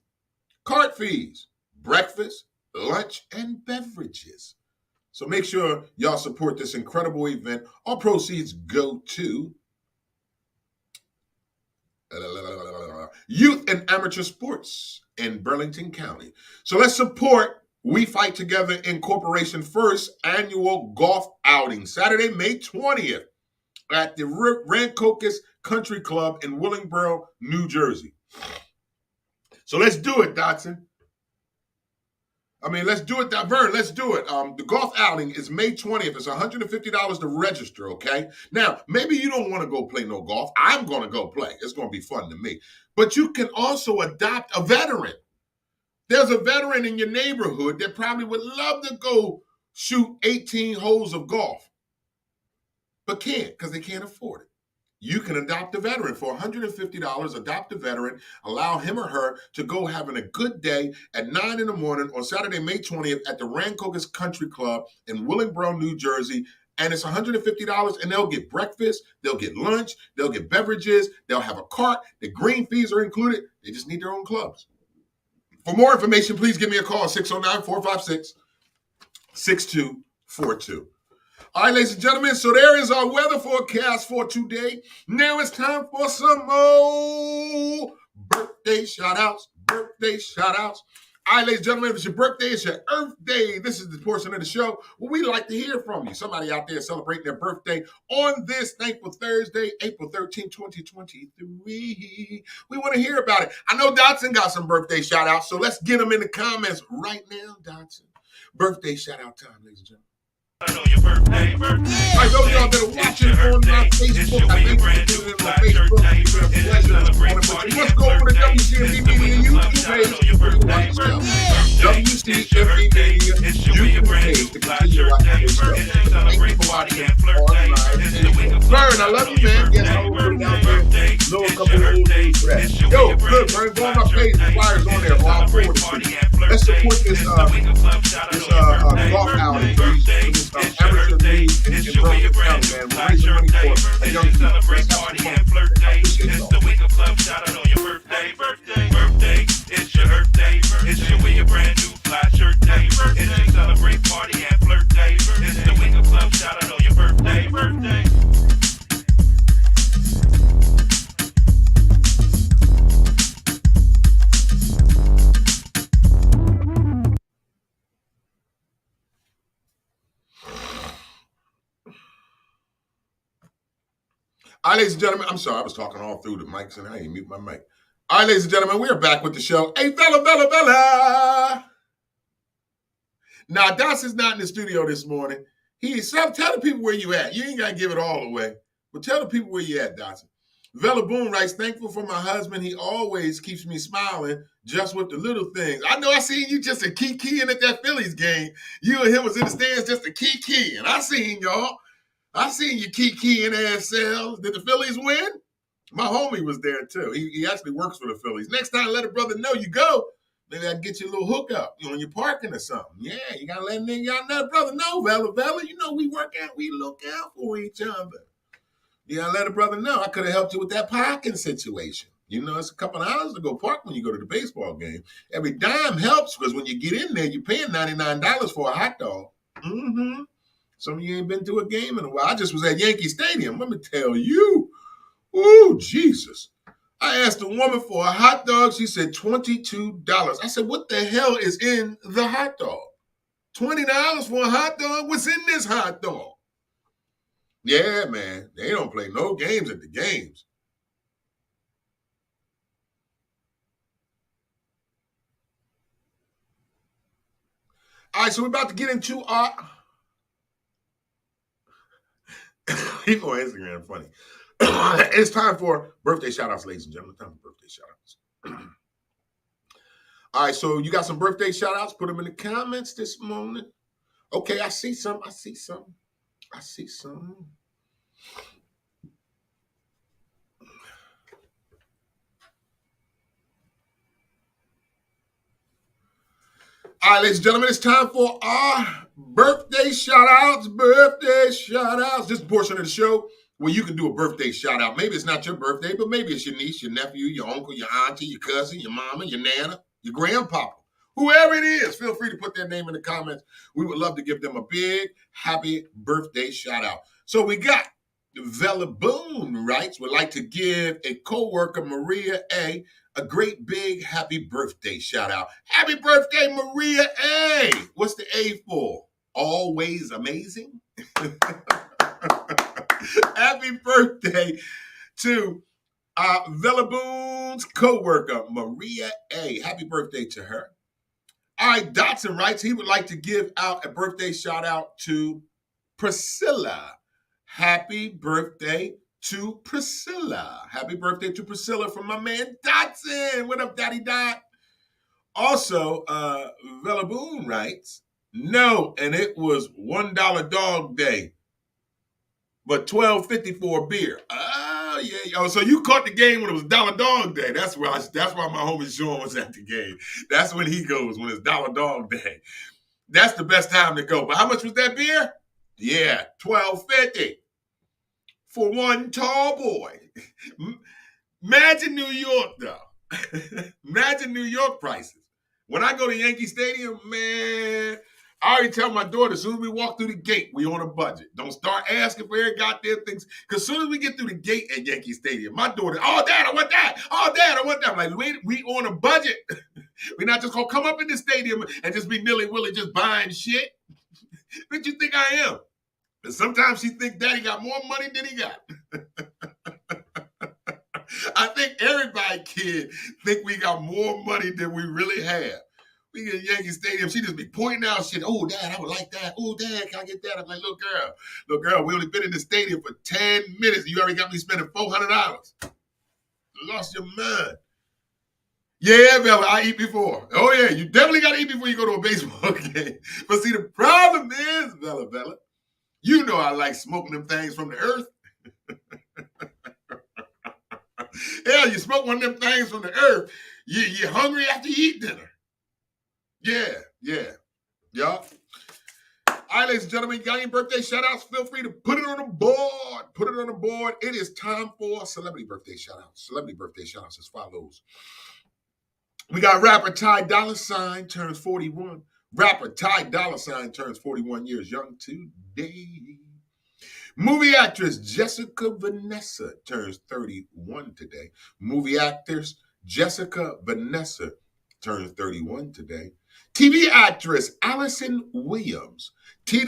cart fees, breakfast, lunch, and beverages. So make sure y'all support this incredible event. All proceeds go to youth and amateur sports in Burlington County. So let's support We Fight Together Incorporation first annual golf outing, Saturday, May 20th at the Rancocas Country Club in Willingboro, New Jersey. So let's do it, Dotson. I mean, let's do it. Vern, let's do it. The golf outing is May 20th. It's $150 to register, okay? Now, maybe you don't want to go play no golf. I'm going to go play. It's going to be fun to me. But you can also adopt a veteran. There's a veteran in your neighborhood that probably would love to go shoot 18 holes of golf, but can't because they can't afford it. You can adopt a veteran for $150. Adopt a veteran, allow him or her to go having a good day at 9 in the morning on Saturday, May 20th at the Rancocas Country Club in Willingboro, New Jersey. And it's $150, and they'll get breakfast, they'll get lunch, they'll get beverages, they'll have a cart, the green fees are included. They just need their own clubs. For more information, please give me a call, 609-456-6242. All right, ladies and gentlemen, so there is our weather forecast for today. Now it's time for some more birthday shout-outs, All right, ladies and gentlemen, if it's your birthday, it's your Earth Day. This is the portion of the show where we like to hear from you. Somebody out there celebrating their birthday on this thankful Thursday, April 13, 2023. We want to hear about it. I know Dotson got some birthday shout-outs, so let's get them in the comments right now, Dotson. Birthday shout-out time, ladies and gentlemen. I know your birthday. All right, those of y'all that are watching on my Facebook, I think you're doing my Facebook. It's been a pleasure this morning, but you must go over to WCMB Media YouTube page to watch the show. WCMB Media YouTube page to continue watching this show. Thank you for watching online. Vern, I love you, man. Yes, I will put it out there. Know a couple of old things for that. Yo, good, Vern. Go on my page. The flyers on there. I'll forward it to you. Let's support this golf outing, please. Amateur league in Brooklyn County, man. We're raising money for a young people. Celebrate, party, and flirt day. It's the Wake Up Club shout out on your birthday. It's your Earth Day. It's your wear your brand new fly shirt day. It's your celebrate, party, and flirt day. It's the Wake Up Club shout out on your birthday. All right, ladies and gentlemen, I'm sorry, I was talking all through the mics and I ain't mute my mic. All right, ladies and gentlemen, we are back with the show. Hey, Bella. Now, Dotson's not in the studio this morning. Tell the people where you at. You ain't got to give it all away, but tell the people where you at, Dotson. Vella Boone writes, thankful for my husband. He always keeps me smiling just with the little things. I know I seen you just a key-keying at that Phillies game. You and him was in the stands just a key-keying. I seen y'all. I seen you key-keying ass cells. Did the Phillies win? My homie was there too. He actually works for the Phillies. Next time, let a brother know you go. Maybe I can get you a little hookup, when you're parking or something. Yeah, you got to let y'all know, brother know, Vella. You know we work out, we look out for each other. You got to let a brother know. I could have helped you with that parking situation. It's a couple of hours to go park when you go to the baseball game. Every dime helps because when you get in there, you're paying $99 for a hot dog. Mm-hmm. Some of you ain't been to a game in a while. I just was at Yankee Stadium. Let me tell you. Oh, Jesus. I asked a woman for a hot dog. She said $22. I said, what the hell is in the hot dog? $20 for a hot dog? What's in this hot dog? Yeah, man. They don't play no games at the games. All right, so we're about to get into our... People on Instagram are funny. It's time for birthday shout-outs, ladies and gentlemen. Time for birthday shout-outs. All right, so you got some birthday shout-outs? Put them in the comments this morning. Okay, I see some. All right, ladies and gentlemen, it's time for our birthday shout-outs. This is the portion of the show where you can do a birthday shout-out. Maybe it's not your birthday, but maybe it's your niece, your nephew, your uncle, your auntie, your cousin, your mama, your nana, your grandpapa. Whoever it is, feel free to put their name in the comments. We would love to give them a big, happy birthday shout-out. So we got Vella Boone writes, would like to give a co-worker, Maria A., a great big happy birthday shout out. Happy birthday, Maria A. What's the A for? Always amazing. Happy birthday to Vella Boone's co-worker, Maria A. Happy birthday to her. All right, Dotson writes he would like to give out a birthday shout out to Priscilla. Happy birthday to Priscilla. Happy birthday to Priscilla from my man Dotson. What up, Daddy Dot? Also, Vellaboon writes, no, and it was $1 dog day, but $12.50 for a beer. Oh, yeah. Oh, so you caught the game when it was $1 dog day. That's why my homie Sean was at the game. That's when he goes, when it's $1 dog day. That's the best time to go. But how much was that beer? Yeah, $12.50 for one tall boy. Imagine New York, though. Imagine New York prices. When I go to Yankee Stadium, man, I already tell my daughter, as soon as we walk through the gate, we on a budget. Don't start asking for every goddamn things. Because as soon as we get through the gate at Yankee Stadium, my daughter, oh, Dad, I want that. Oh, Dad, I want that. I'm like, wait, we on a budget. We're not just going to come up in the stadium and just be nilly-willy just buying shit. What you think I am? And sometimes she think Daddy got more money than he got. I think everybody kid think we got more money than we really have. We get Yankee Stadium, she just be pointing out shit. Oh, Dad, I would like that. Oh, Dad, can I get that? I'm like, little girl, we only been in the stadium for 10 minutes. You already got me spending $400. Lost your mind. Yeah, Bella, I eat before. Oh, yeah, you definitely got to eat before you go to a baseball game. But see, the problem is, Bella, you know I like smoking them things from the earth. Hell, you smoke one of them things from the earth, you're hungry after you eat dinner. Yeah. All right, ladies and gentlemen, got any birthday shout-outs? Feel free to put it on the board. It is time for celebrity birthday shout-outs. Celebrity birthday shout-outs as follows. We got rapper Ty Dolla $ign turns 41. Rapper Ty Dolla $ign turns 41 years young today. Movie actress Jessica Vanessa turns 31 today. Movie actress Jessica Vanessa turns 31 today. TV actress Allison Williams. She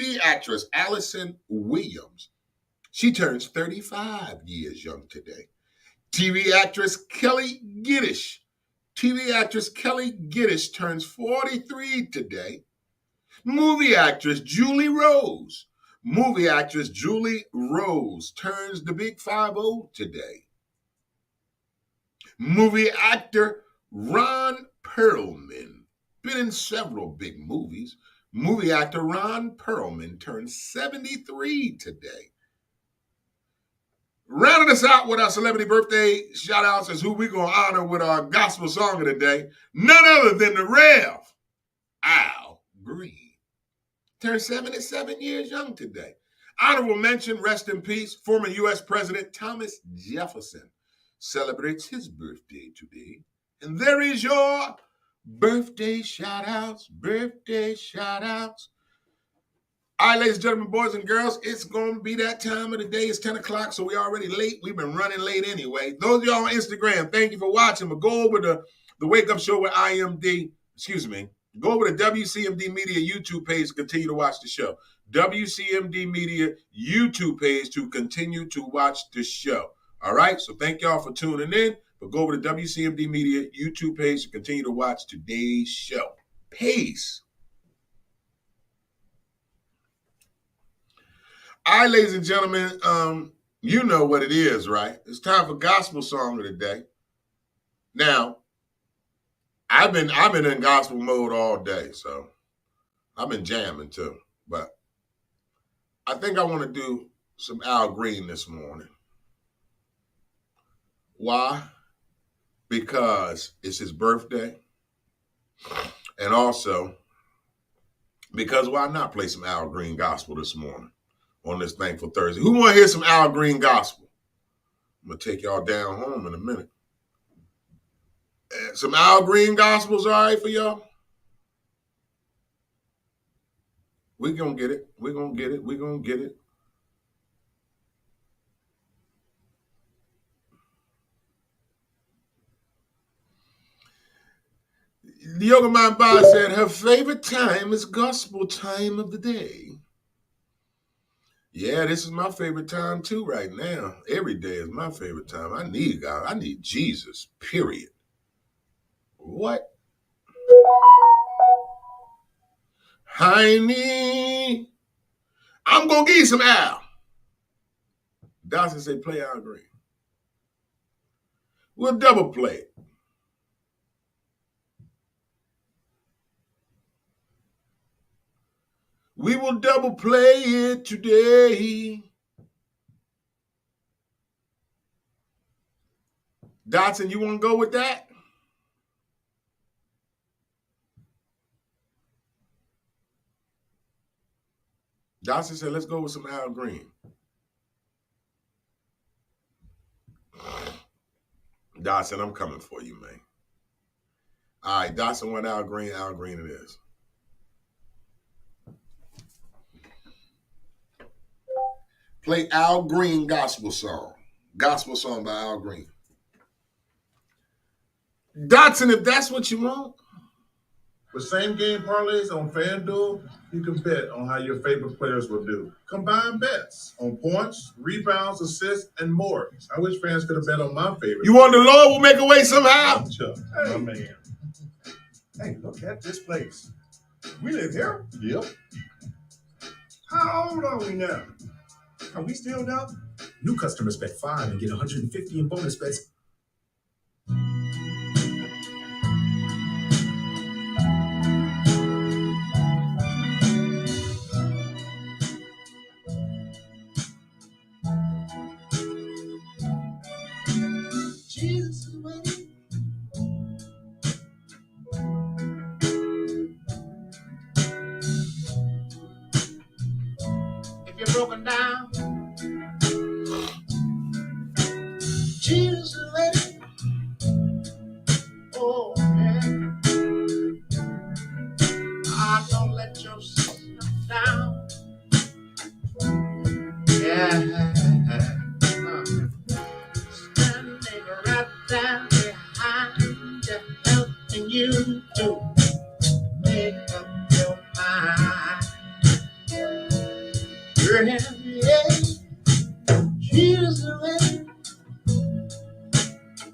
turns 35 years young today. TV actress Kelly Giddish. Turns 43 today. Movie actress Julie Rose turns the big 5-0 today. Movie actor Ron Perlman, been in several big movies. Movie actor Ron Perlman turns 73 today. Rounding us out with our celebrity birthday shout-outs is who we're going to honor with our gospel song of the day. None other than the Rev. Al Green. Turned 77 years young today. Honorable mention, rest in peace, former U.S. President Thomas Jefferson celebrates his birthday today. And there is your birthday shout-outs. All right, ladies and gentlemen, boys and girls, it's going to be that time of the day. It's 10 o'clock, so we're already late. We've been running late anyway. Those of y'all on Instagram, thank you for watching. But go over to the Wake Up Show with Go over to WCMD Media YouTube page to continue to watch the show. WCMD Media YouTube page to continue to watch the show. All right? So thank y'all for tuning in. But go over to WCMD Media YouTube page to continue to watch today's show. Peace. All right, ladies and gentlemen, you know what it is, right? It's time for gospel song of the day. Now, I've been in gospel mode all day, so I've been jamming too. But I think I want to do some Al Green this morning. Why? Because it's his birthday. And also, because why not play some Al Green gospel this morning on this Thankful Thursday? Who want to hear some Al Green gospel? I'm going to take y'all down home in a minute. Some Al Green gospels, all right for y'all? We're going to get it. We're going to get it. The Yoga Mind Bar said her favorite time is gospel time of the day. Yeah, this is my favorite time too right now. Every day is my favorite time. I need God. I need Jesus, period. What? Heine. I'm going to give you some Al. Dawson said, play Al Green. We'll double play it. We will double play it today. Dotson, you want to go with that? Dotson said, let's go with some Al Green. Dotson, I'm coming for you, man. All right, Dotson went Al Green it is. Play Al Green gospel song. Gospel song by Al Green. Dotson, if that's what you want. With same game parlays on FanDuel, you can bet on how your favorite players will do. Combine bets on points, rebounds, assists, and more. I wish fans could have bet on my favorite. You want the Lord will make a way somehow? Chuck, my man. Hey, look at this place. We live here? Yep. How old are we now? Are we still down? New customers bet $5 and get $150 in bonus bets. Jesus is waiting. If you're broken down, Jesus is waiting. Oh, yeah. Don't let yourself down. Yeah. Standing right down behind you, helping you to make up your mind. Yeah. Jesus is waiting.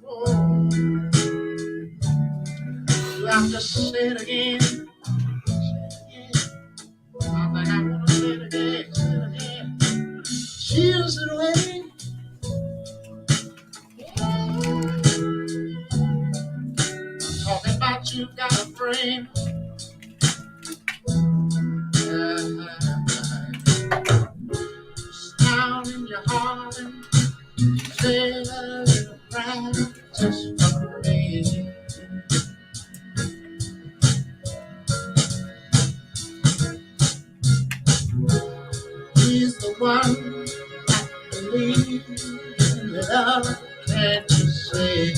Oh. You have to say it again. I think I want to say it again. Say it again. Jesus is waiting. Talking about you got a friend. Down in your heart and say a little prayer just for me. He's the one I believe in love, can't you see?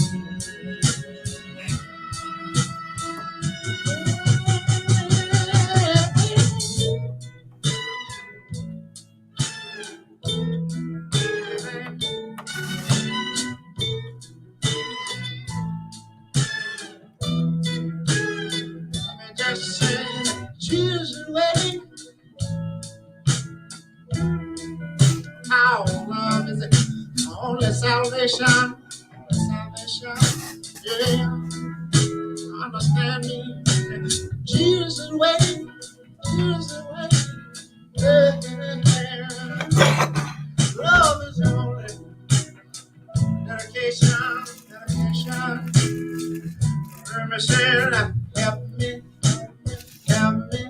Just say that Jesus is waiting. Our love is the only salvation. Salvation, yeah. Understand me. Jesus is waiting. Jesus is waiting. Yeah. Love is the only dedication. Said, help me, help me, help me,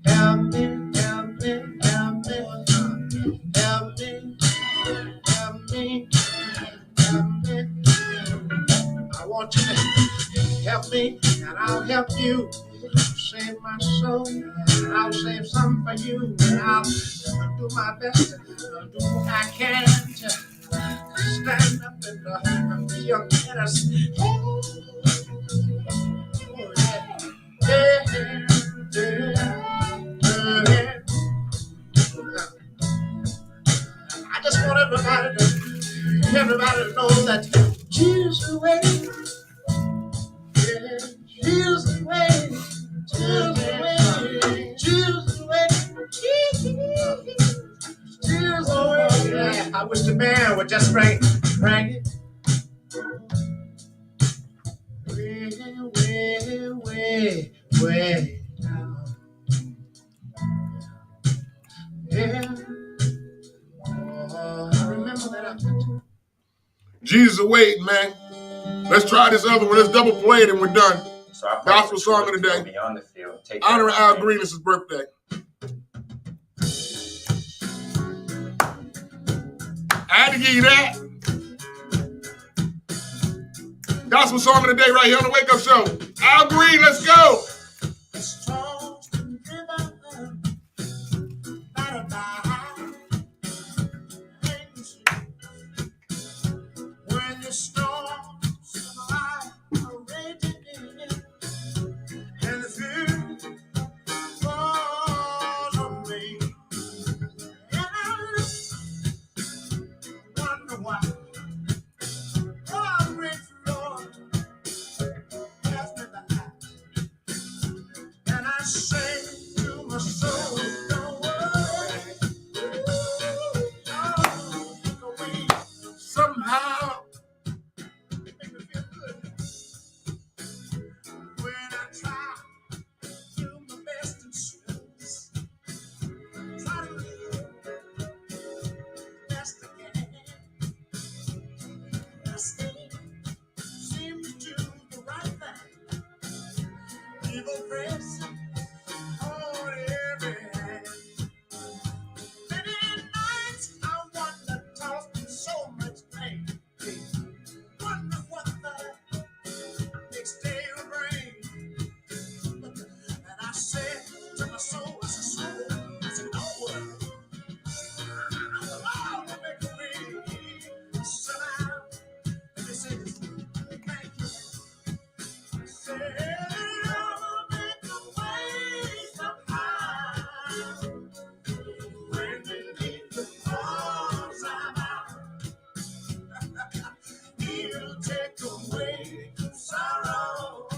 help me, help me, help me, help me, help me. I want you to help me, and I'll help you. Save my soul, and I'll save some for you, and I'll do my best to do what I can to stand up and be your medicine. I just want everybody to know that Jesus is waiting. Yeah, Jesus is waiting. Jesus is waiting. Jesus is waiting. Jesus is waiting. Yeah, I wish the band would just bring it. Way down. Jesus is waiting, man. Let's try this other one. Let's double play it and we're done. So I Gospel song of the day. Beyond the field. Take Honoring Al Green, it's his birthday. I had to give you that. Gospel song of the day right here on the Wake Up Show. Al Green, let's go. When the storms of life are raging in, and the fear falls on me, and I wonder why. Oh, rich Lord, pass me the eye, and I say to my soul, don't worry, oh, look away. Somehow. Make me feel good. When I try to do my best in shoes, try to live best I can. I still seem to do the right thing. Evil press on every hand. Many nights I wonder, tossed in so much pain. Wonder what the next day will bring. And I said to my soul, I said, don't worry. I'll make a way. Somehow, let me say this. Thank you. I said, I'll make a way somehow. When beneath the falls I'm out, he'll take away sorrow.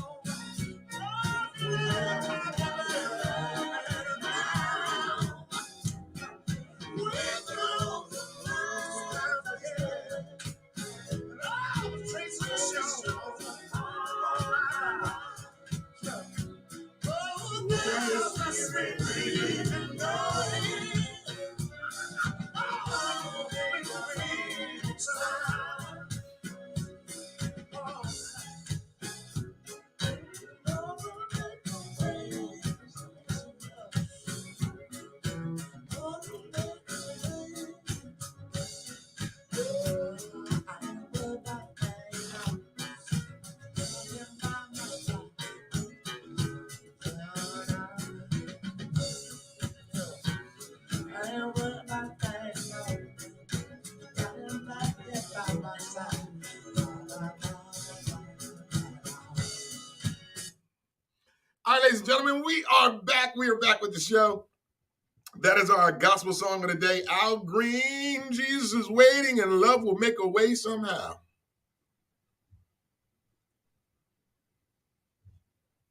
All right, ladies and gentlemen, we are back. We are back with the show. That is our gospel song of the day. Al Green, Jesus is waiting and love will make a way somehow.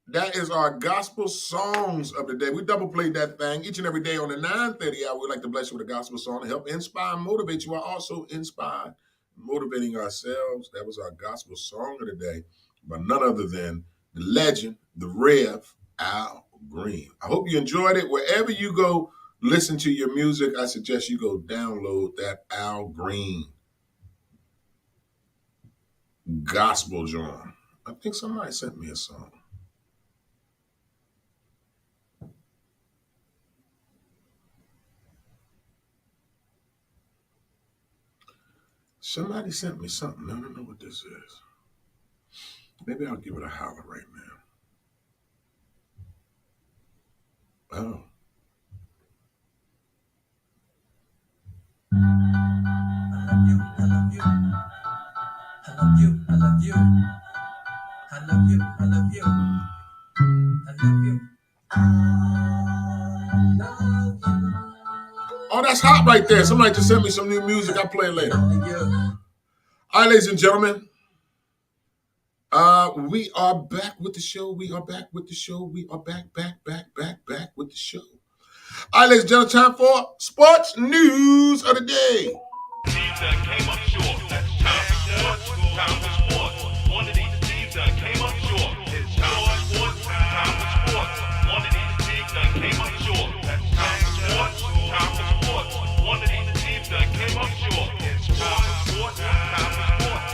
That is our gospel songs of the day. We double played that thing each and every day on the 9:30 hour. We'd like to bless you with a gospel song to help inspire and motivate you. Are also inspired, motivating ourselves. That was our gospel song of the day by none other than the legend, the Rev, Al Green. I hope you enjoyed it. Wherever you go listen to your music, I suggest you go download that Al Green gospel joint. I think somebody sent me a song. Somebody sent me something. I don't know what this is. Maybe I'll give it a holler right now. Oh. I love you, I love you. I love you, I love you. I love you, I love you. I love you. I love you. Oh, that's hot right there. Somebody just sent me some new music. I'll play it later. All right, ladies and gentlemen. We are back with the show. We are back with the show. We are back with the show. All right, ladies and gentlemen, time for sports news of the day. Teams that came up short. That's time for sports. Time for sports. One of these teams that came up short. It's time for sports. Time for sports. One of these teams that came up short. That's time for sports. Time for sports. One of these teams that came up short. It's time for sports. Time for sports.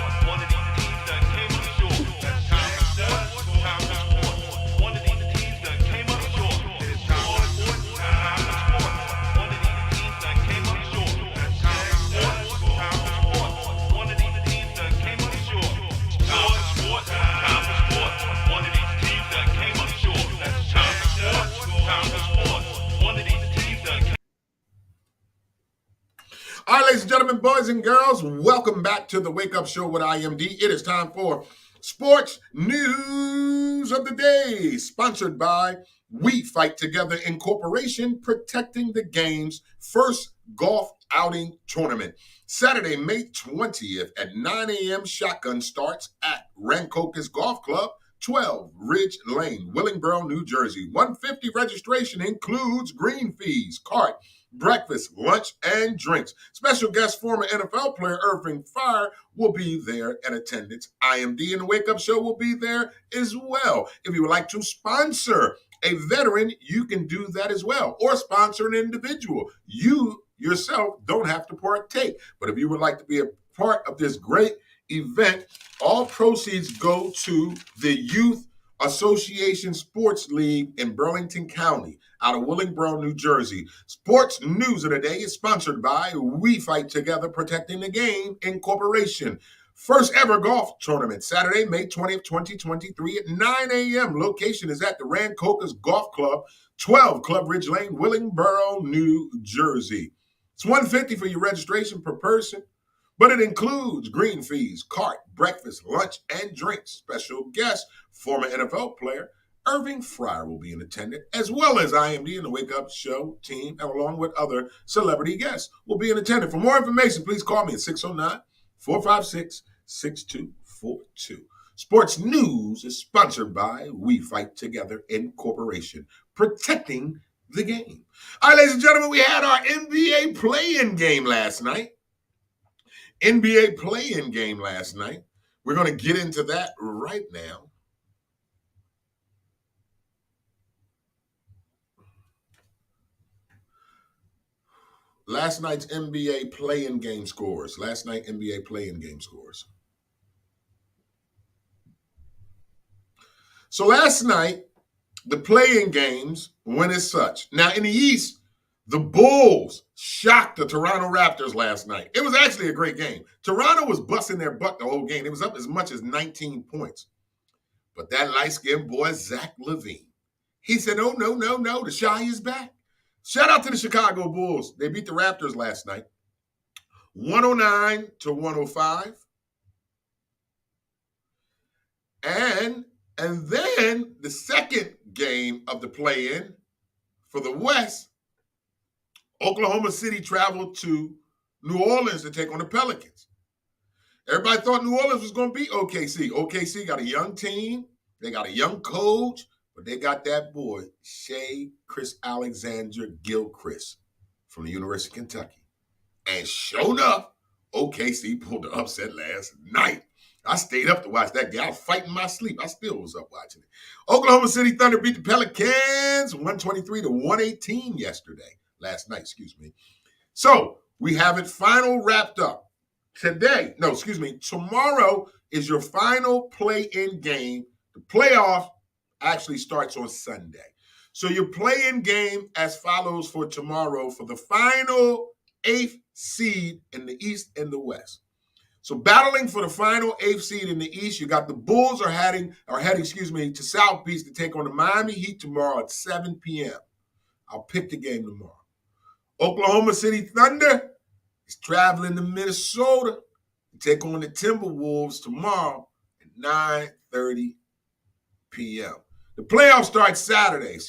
gentlemen, boys and girls, welcome back to the Wake Up Show with IMD. It is time for Sports News of the Day, sponsored by We Fight Together Incorporation, protecting the game's first golf outing tournament. Saturday, May 20th at 9 a.m. Shotgun starts at Rancocas Golf Club, 12 Ridge Lane, Willingboro, New Jersey. $150 registration includes green fees, cart, breakfast, lunch, and drinks. Special guest former NFL player Irving Fryar will be there in attendance. IMD and the Wake Up Show will be there as well. If you would like to sponsor a veteran, you can do that as well, or sponsor an individual. You yourself don't have to partake, but if you would like to be a part of this great event, all proceeds go to the Youth Association Sports League in Burlington County out of Willingboro, New Jersey. Sports News of the Day is sponsored by We Fight Together Protecting the Game Incorporation. First ever golf tournament, Saturday, May 20th, 2023 at 9 a.m. Location is at the Rancocas Golf Club, 12 Club Ridge Lane, Willingboro, New Jersey. It's $150 for your registration per person, but it includes green fees, cart, breakfast, lunch, and drinks. Special guest, former NFL player Irving Fryar will be in attendance, as well as IMD and the Wake Up Show team, and along with other celebrity guests will be in attendance. For more information, please call me at 609-456-6242. Sports News is sponsored by We Fight Together Incorporation, protecting the game. All right, ladies and gentlemen, we had our NBA play-in game last night. We're going to get into that right now. Last night's NBA play-in game scores. So last night, the play-in games went as such. Now, in the East, the Bulls shocked the Toronto Raptors last night. It was actually a great game. Toronto was busting their butt the whole game. It was up as much as 19 points. But that light-skinned boy, Zach LaVine, he said, oh, no, the Shy is back. Shout out to the Chicago Bulls. They beat the Raptors last night, 109-105. And then the second game of the play-in for the West, Oklahoma City traveled to New Orleans to take on the Pelicans. Everybody thought New Orleans was going to beat OKC. OKC got a young team. They got a young coach. But they got that boy, Shea Alexander Gilchrist from the University of Kentucky. And sure enough, OKC pulled the upset last night. I stayed up to watch that game. I was fighting my sleep. I still was up watching it. Oklahoma City Thunder beat the Pelicans 123-118 last night. So we have it final wrapped up. Tomorrow is your final play-in game. The playoff actually starts on Sunday. So your play-in game as follows for tomorrow for the final 8th seed in the East and the West. So battling for the final 8th seed in the East, you got the Bulls are heading to South Beach to take on the Miami Heat tomorrow at 7 p.m. I'll pick the game tomorrow. Oklahoma City Thunder is traveling to Minnesota to take on the Timberwolves tomorrow at 9:30 p.m. The playoffs start Saturday,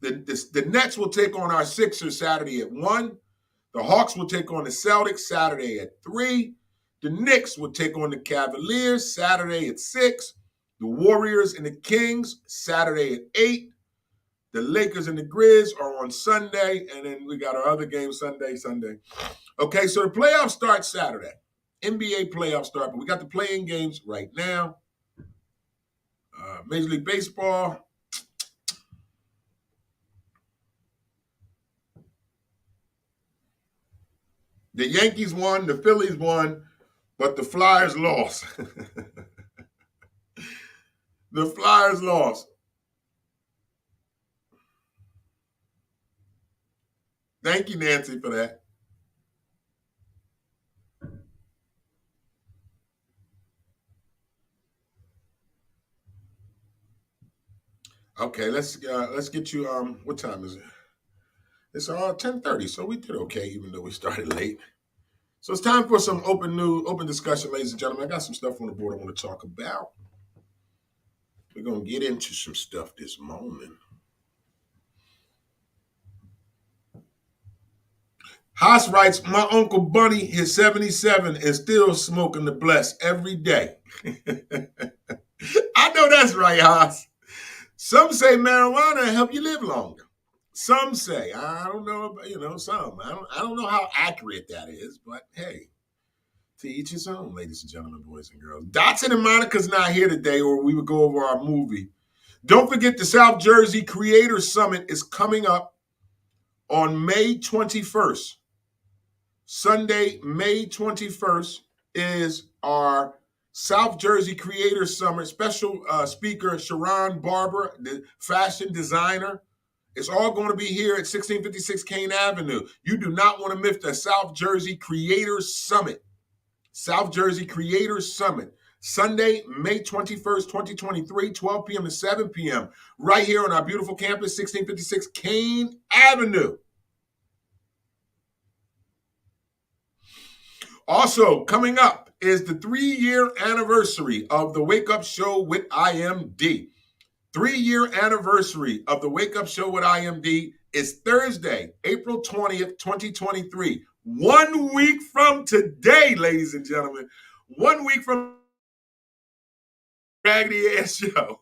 The Nets will take on our Sixers Saturday at 1. The Hawks will take on the Celtics Saturday at 3. The Knicks will take on the Cavaliers Saturday at 6. The Warriors and the Kings Saturday at 8. The Lakers and the Grizz are on Sunday. And then we got our other game Sunday. Okay, so the playoffs start Saturday. NBA playoffs start, but we got the play-in games right now. Major League Baseball. The Yankees won, the Phillies won, but the Flyers lost. The Flyers lost. Thank you, Nancy, for that. Okay, let's get you. What time is it? It's 10:30, so we did okay, even though we started late. So it's time for some open discussion, ladies and gentlemen. I got some stuff on the board I want to talk about. We're going to get into some stuff this morning. Haas writes, my Uncle Bunny is 77 and still smoking the bless every day. I know that's right, Haas. Some say marijuana help you live longer. Some say, I don't know, some. I don't know how accurate that is, but hey, to each his own, ladies and gentlemen, boys and girls. Dotson and Monica's not here today, or we would go over our movie. Don't forget the South Jersey Creators Summit is coming up on May 21st. Sunday, May 21st is our South Jersey Creators Summit. Special speaker, Sharon Barber, the fashion designer. It's all going to be here at 1656 Kane Avenue. You do not want to miss the South Jersey Creators Summit. South Jersey Creators Summit. Sunday, May 21st, 2023, 12 p.m. to 7 p.m. right here on our beautiful campus, 1656 Kane Avenue. Also, coming up is the 3-year anniversary of the Wake Up Show with IMD. 3-year anniversary of the Wake Up Show with IMD is Thursday, April 20th, 2023. 1 week from today, ladies and gentlemen. 1 week from Raggedy Ass Show.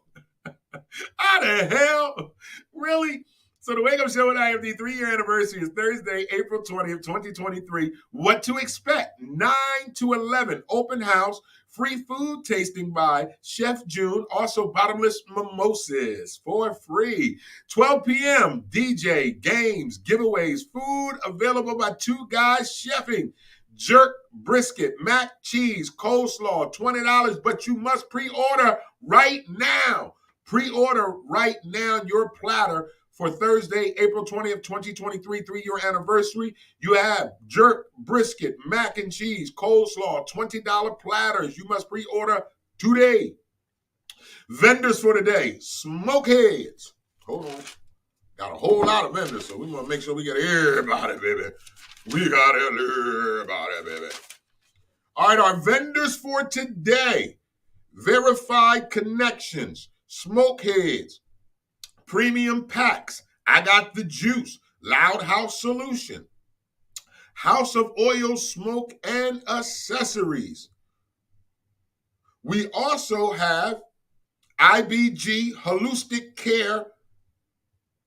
How the hell? Really? So the Wake Up Show with IMD 3-year anniversary is Thursday, April 20th, 2023. What to expect? 9 to 11, open house, free food tasting by Chef June, also bottomless mimosas for free. 12 p.m., DJ, games, giveaways, food available by Two Guys Chefing. Jerk, brisket, mac, cheese, coleslaw, $20, but you must pre-order right now. Pre-order right now your platter for Thursday, April 20th, 2023, 3-year anniversary. You have jerk, brisket, mac and cheese, coleslaw, $20 platters. You must pre-order today. Vendors for today, Smokeheads. Hold on. Got a whole lot of vendors, so we want to make sure we get everybody, baby. We got everybody, baby. All right, our vendors for today. Verified Connections, Smokeheads, Premium Packs, I Got the Juice, Loud House Solution, House of Oil Smoke and Accessories. We also have IBG Holistic Care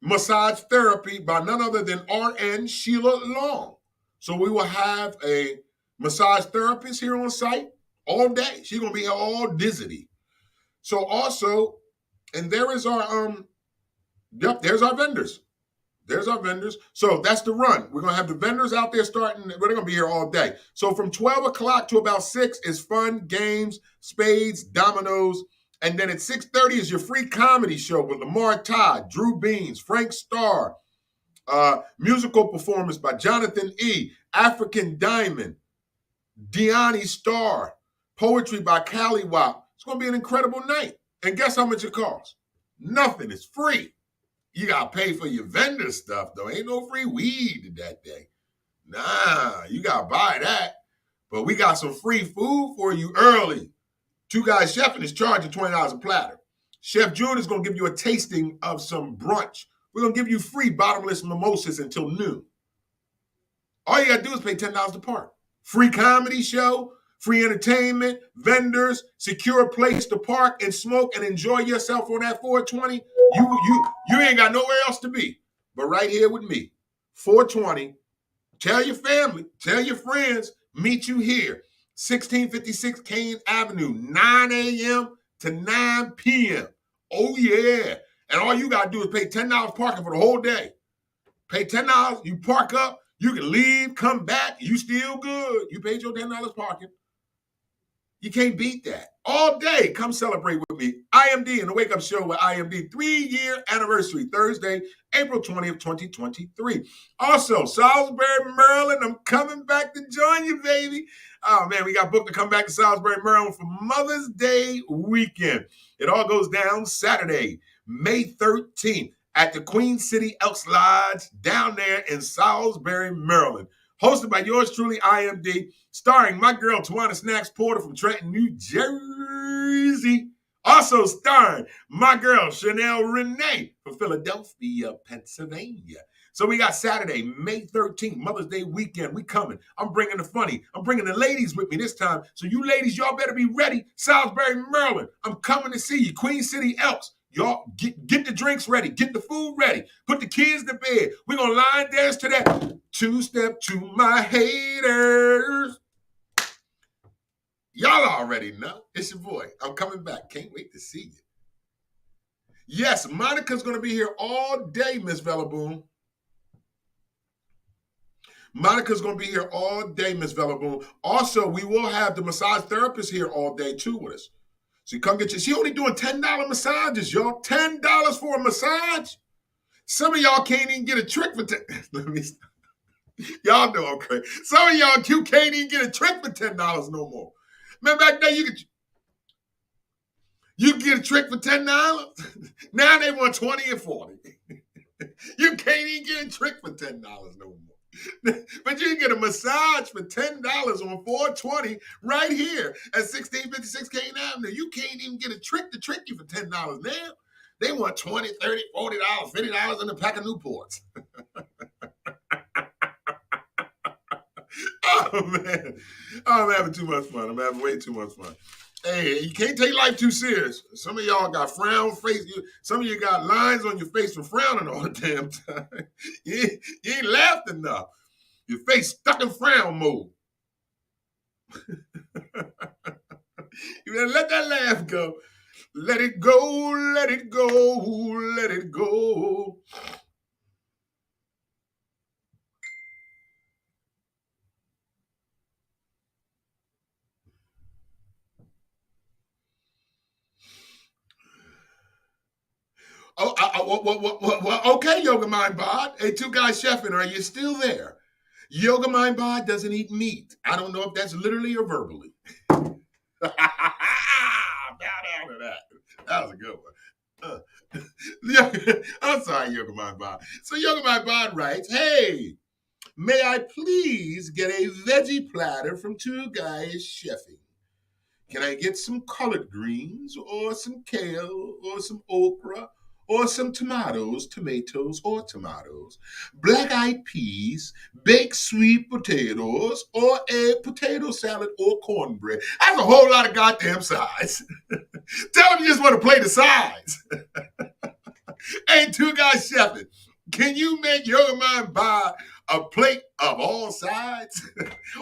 Massage Therapy by none other than RN Sheila Long. So we will have a massage therapist here on site all day. She's going to be here all dizzy. So also, and there is our there's our vendors. There's our vendors. So that's the run. We're going to have the vendors out there starting. We're going to be here all day. So from 12 o'clock to about 6 is fun, games, spades, dominoes. And then at 6:30 is your free comedy show with Lamar Todd, Drew Beans, Frank Starr, musical performance by Jonathan E., African Diamond, Deani Starr, poetry by Callie Wop. It's going to be an incredible night. And guess how much it costs? Nothing. It's free. You got to pay for your vendor stuff, though. Ain't no free weed that day. Nah, you got to buy that. But we got some free food for you early. Two Guys Chefing is charging $20 a platter. Chef June is going to give you a tasting of some brunch. We're going to give you free bottomless mimosas until noon. All you got to do is pay $10 to park. Free comedy show, free entertainment, vendors, secure place to park and smoke and enjoy yourself on that 420. You ain't got nowhere else to be but right here with me. 420. Tell your family, tell your friends, meet you here. 1656 Kane Avenue, 9 a.m. to 9 p.m. Oh, yeah. And all you got to do is pay $10 parking for the whole day. Pay $10, you park up, you can leave, come back, you still good. You paid your $10 parking. You can't beat that. All day, come celebrate with me. IMD and the Wake Up Show with IMD 3-year anniversary, Thursday, April 20th, 2023. Also, Salisbury, Maryland, I'm coming back to join you, baby. Oh, man, we got booked to come back to Salisbury, Maryland for Mother's Day weekend. It all goes down Saturday, May 13th at the Queen City Elks Lodge down there in Salisbury, Maryland. hosted by yours truly, IMD, starring my girl, Tawana Snacks Porter from Trenton, New Jersey. Also starring my girl, Chanel Renee from Philadelphia, Pennsylvania. So we got Saturday, May 13th, Mother's Day weekend. We coming. I'm bringing the funny. I'm bringing the ladies with me this time. So you ladies, y'all better be ready. Salisbury, Maryland. I'm coming to see you. Queen City, Elks. Y'all get the drinks ready. Get the food ready. Put the kids to bed. We're going to line dance to that two-step to my haters. Y'all already know. It's your boy. I'm coming back. Can't wait to see you. Yes, Monica's going to be here all day, Miss Vellaboom. Monica's going to be here all day, Miss Vellaboom. Also, we will have the massage therapist here all day, too, with us. So you come get your, she only doing $10 massages, y'all. $10 for a massage? Some of y'all can't even get a trick for let me stop. Y'all know I'm crazy. Some of y'all can't even get a trick for $10 no more. Man, back then you could get a trick for $10. Now they want 20 and 40. You can't even get a trick for $10 no more. But you can get a massage for $10 on 420 right here at 1656 Kane Avenue. You can't even get a trick to trick you for $10 now. They want $20, $30, $40, $50 in a pack of Newports. Oh, man. I'm having too much fun. I'm having way too much fun. Hey, you can't take life too serious. Some of y'all got frown face. Some of you got lines on your face from frowning all the damn time. You ain't laughed enough. Your face stuck in frown mode. You better let that laugh go. Let it go, let it go, let it go. Okay, Yoga Mind Bod. Hey, Two Guys Chefing, are you still there? Yoga Mind Bod doesn't eat meat. I don't know if that's literally or verbally. Bow down to that. That was a good one. I'm sorry, Yoga Mind Bod. So Yoga Mind Bod writes, hey, may I please get a veggie platter from Two Guys Chefing? Can I get some collard greens or some kale or some okra or some tomatoes, black-eyed peas, baked sweet potatoes, or a potato salad or cornbread? That's a whole lot of goddamn sides. Tell them you just want to play the sides. Hey, Two Guys Chefing, can you make Yoga Mind Bod a plate of all sides?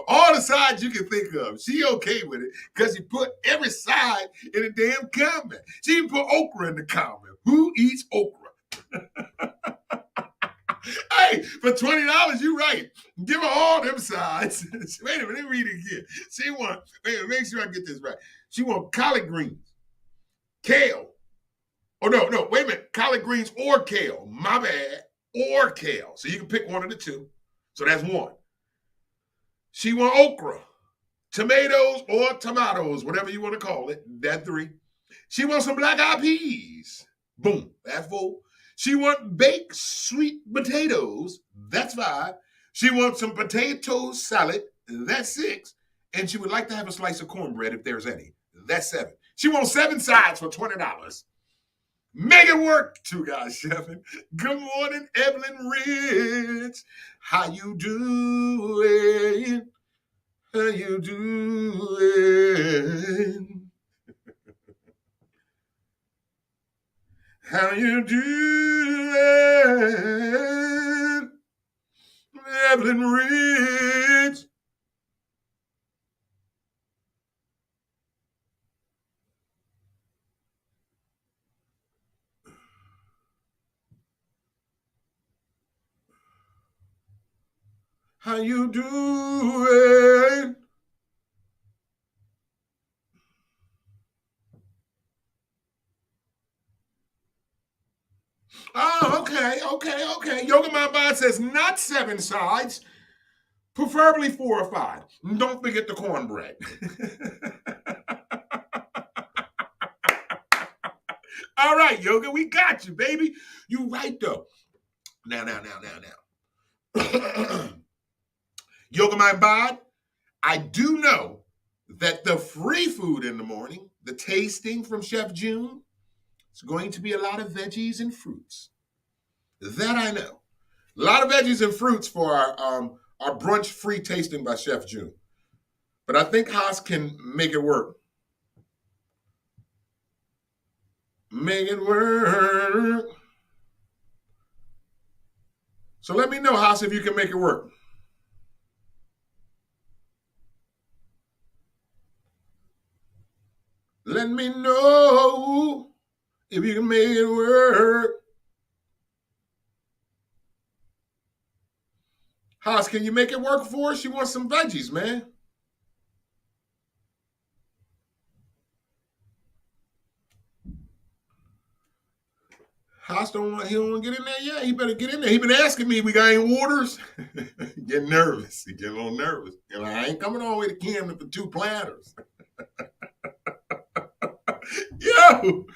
All the sides you can think of. She okay with it because she put every side in a damn comment. She even put okra in the comment. Who eats okra? Hey, for $20, you right. Give her all them sides. Wait a minute, let me read it again. She want, wait a minute, make sure I get this right. She want collard greens, kale. Oh, no, wait a minute. Collard greens or kale. My bad. Or kale. So you can pick one of the two. So that's one. She want okra, tomatoes or tomatoes, whatever you want to call it. That's 3. She wants some black-eyed peas. Boom. That's 4. She want baked sweet potatoes. That's 5. She wants some potato salad. That's 6. And she would like to have a slice of cornbread if there's any. That's 7. She wants 7 sides for $20. Make it work, Two Guys Chefing. Good morning, Evelyn Rich. How you doing? How you doing? How you doing? Evelyn Rich. How you doing? Oh, okay. Yoga Mind Bod says not 7 sides, preferably 4 or 5. Don't forget the cornbread. All right, Yoga, we got you, baby. You right, though. Now. Yoga Mind Bod, I do know that the free food in the morning, the tasting from Chef June, is going to be a lot of veggies and fruits. That I know. A lot of veggies and fruits for our brunch free tasting by Chef June. But I think Haas can make it work. Make it work. So let me know, Haas, if you can make it work. Let me know if you can make it work. Haas, can you make it work for her? She wants some veggies, man. Haas he don't want to get in there yet. He better get in there. He been asking me, we got any orders? Getting nervous. He get a little nervous. You know, I ain't coming all the way to Camden for 2 platters. Yo!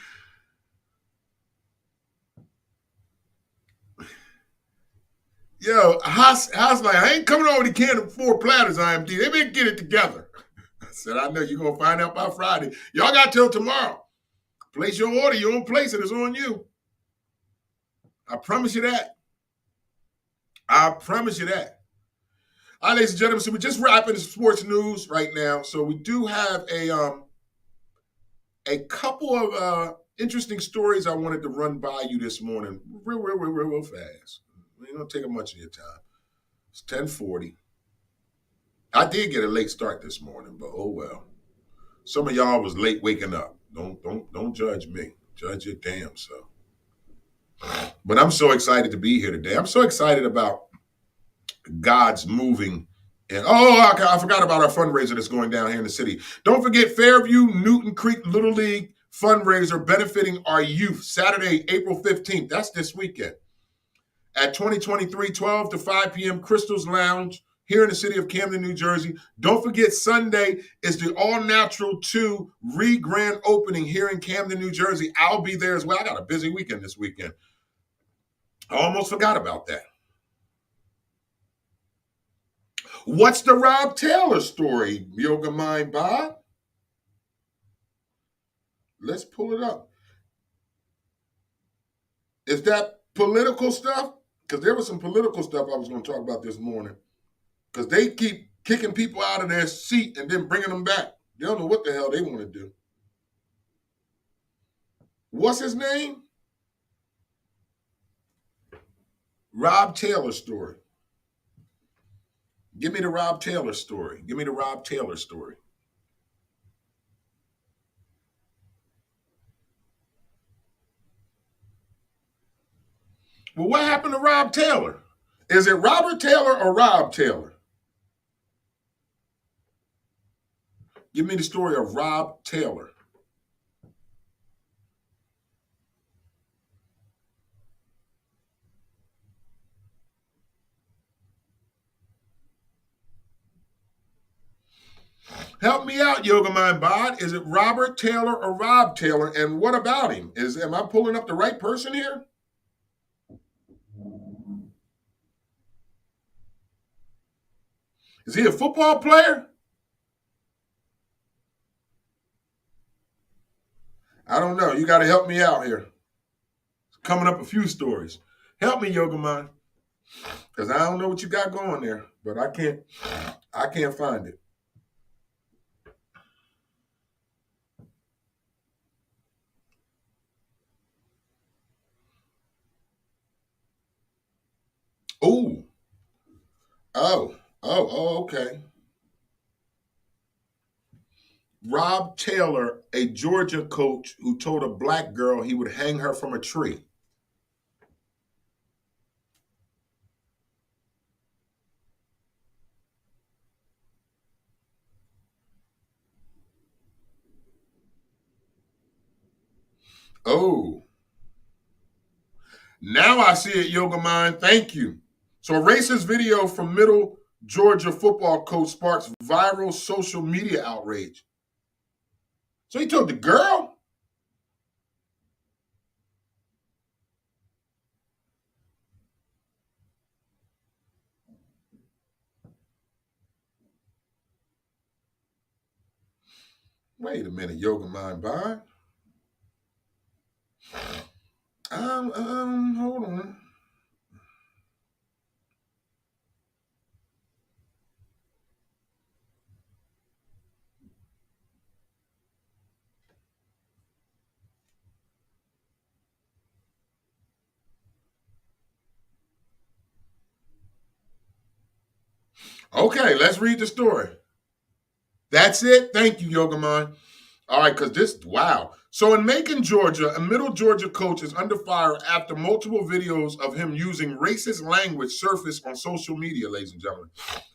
Yo, Haas like, I ain't coming over to Camden for 4 platters, IMD. They better get it together. I said, I know you're going to find out by Friday. Y'all got till tomorrow. Place your order. You don't place it. It's on you. I promise you that. I promise you that. All right, ladies and gentlemen, so we're just wrapping the sports news right now. So we do have a couple of interesting stories I wanted to run by you this morning real fast. It don't take up much of your time. It's 10:40. I did get a late start this morning, but oh well. Some of y'all was late waking up. Don't judge me. Judge your damn self. But I'm so excited to be here today. I'm so excited about God's moving. And I forgot about our fundraiser that's going down here in the city. Don't forget Fairview Newton Creek Little League fundraiser benefiting our youth, Saturday, April 15th. That's this weekend. At 2023, 12 to 5 p.m., Crystal's Lounge here in the city of Camden, New Jersey. Don't forget Sunday is the All Natural 2 re-grand opening here in Camden, New Jersey. I'll be there as well. I got a busy weekend this weekend. I almost forgot about that. What's the Rob Taylor story, Yoga Mind Bob? Let's pull it up. Is that political stuff? Because there was some political stuff I was going to talk about this morning. Because they keep kicking people out of their seat and then bringing them back. They don't know what the hell they want to do. What's his name? Rob Taylor story. Give me the Rob Taylor story. Give me the Rob Taylor story. Well, what happened to Rob Taylor? Is it Robert Taylor or Rob Taylor? Give me the story of Rob Taylor. Help me out, Yoga Mind Bod. Is it Robert Taylor or Rob Taylor? And what about him? Am I pulling up the right person here? Is he a football player? I don't know. You got to help me out here. It's coming up a few stories. Help me, Yoga Mind. Because I don't know what you got going there, but I can't find it. Ooh. Okay. Rob Taylor, a Georgia coach who told a black girl he would hang her from a tree. Oh. Now I see it, Yoga Mind. Thank you. So a racist video from Middle Georgia football coach sparks viral social media outrage. So he told the girl? Wait a minute, Yoga Mind Bond. Hold on. Okay, let's read the story. That's it. Thank you, Yoga Mind. All right, because this, wow. So in Macon, Georgia, a Middle Georgia coach is under fire after multiple videos of him using racist language surfaced on social media, ladies and gentlemen.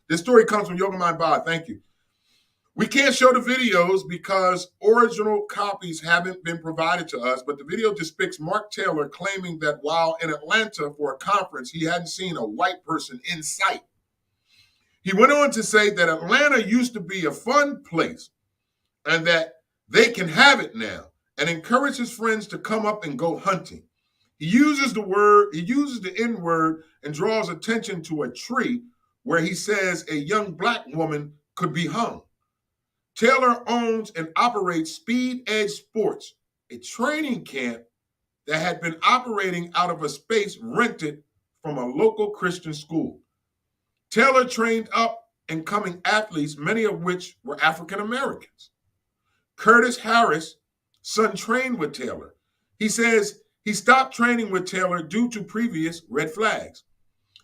This story comes from Yoga Mind Bod. Thank you. We can't show the videos because original copies haven't been provided to us, but the video depicts Mark Taylor claiming that while in Atlanta for a conference, he hadn't seen a white person in sight. He went on to say that Atlanta used to be a fun place and that they can have it now, and encourage his friends to come up and go hunting. He uses the N-word and draws attention to a tree where he says a young black woman could be hung. Taylor owns and operates Speed Edge Sports, a training camp that had been operating out of a space rented from a local Christian school. Taylor trained up and coming athletes, many of which were African Americans. Curtis Harris' son trained with Taylor. He says he stopped training with Taylor due to previous red flags.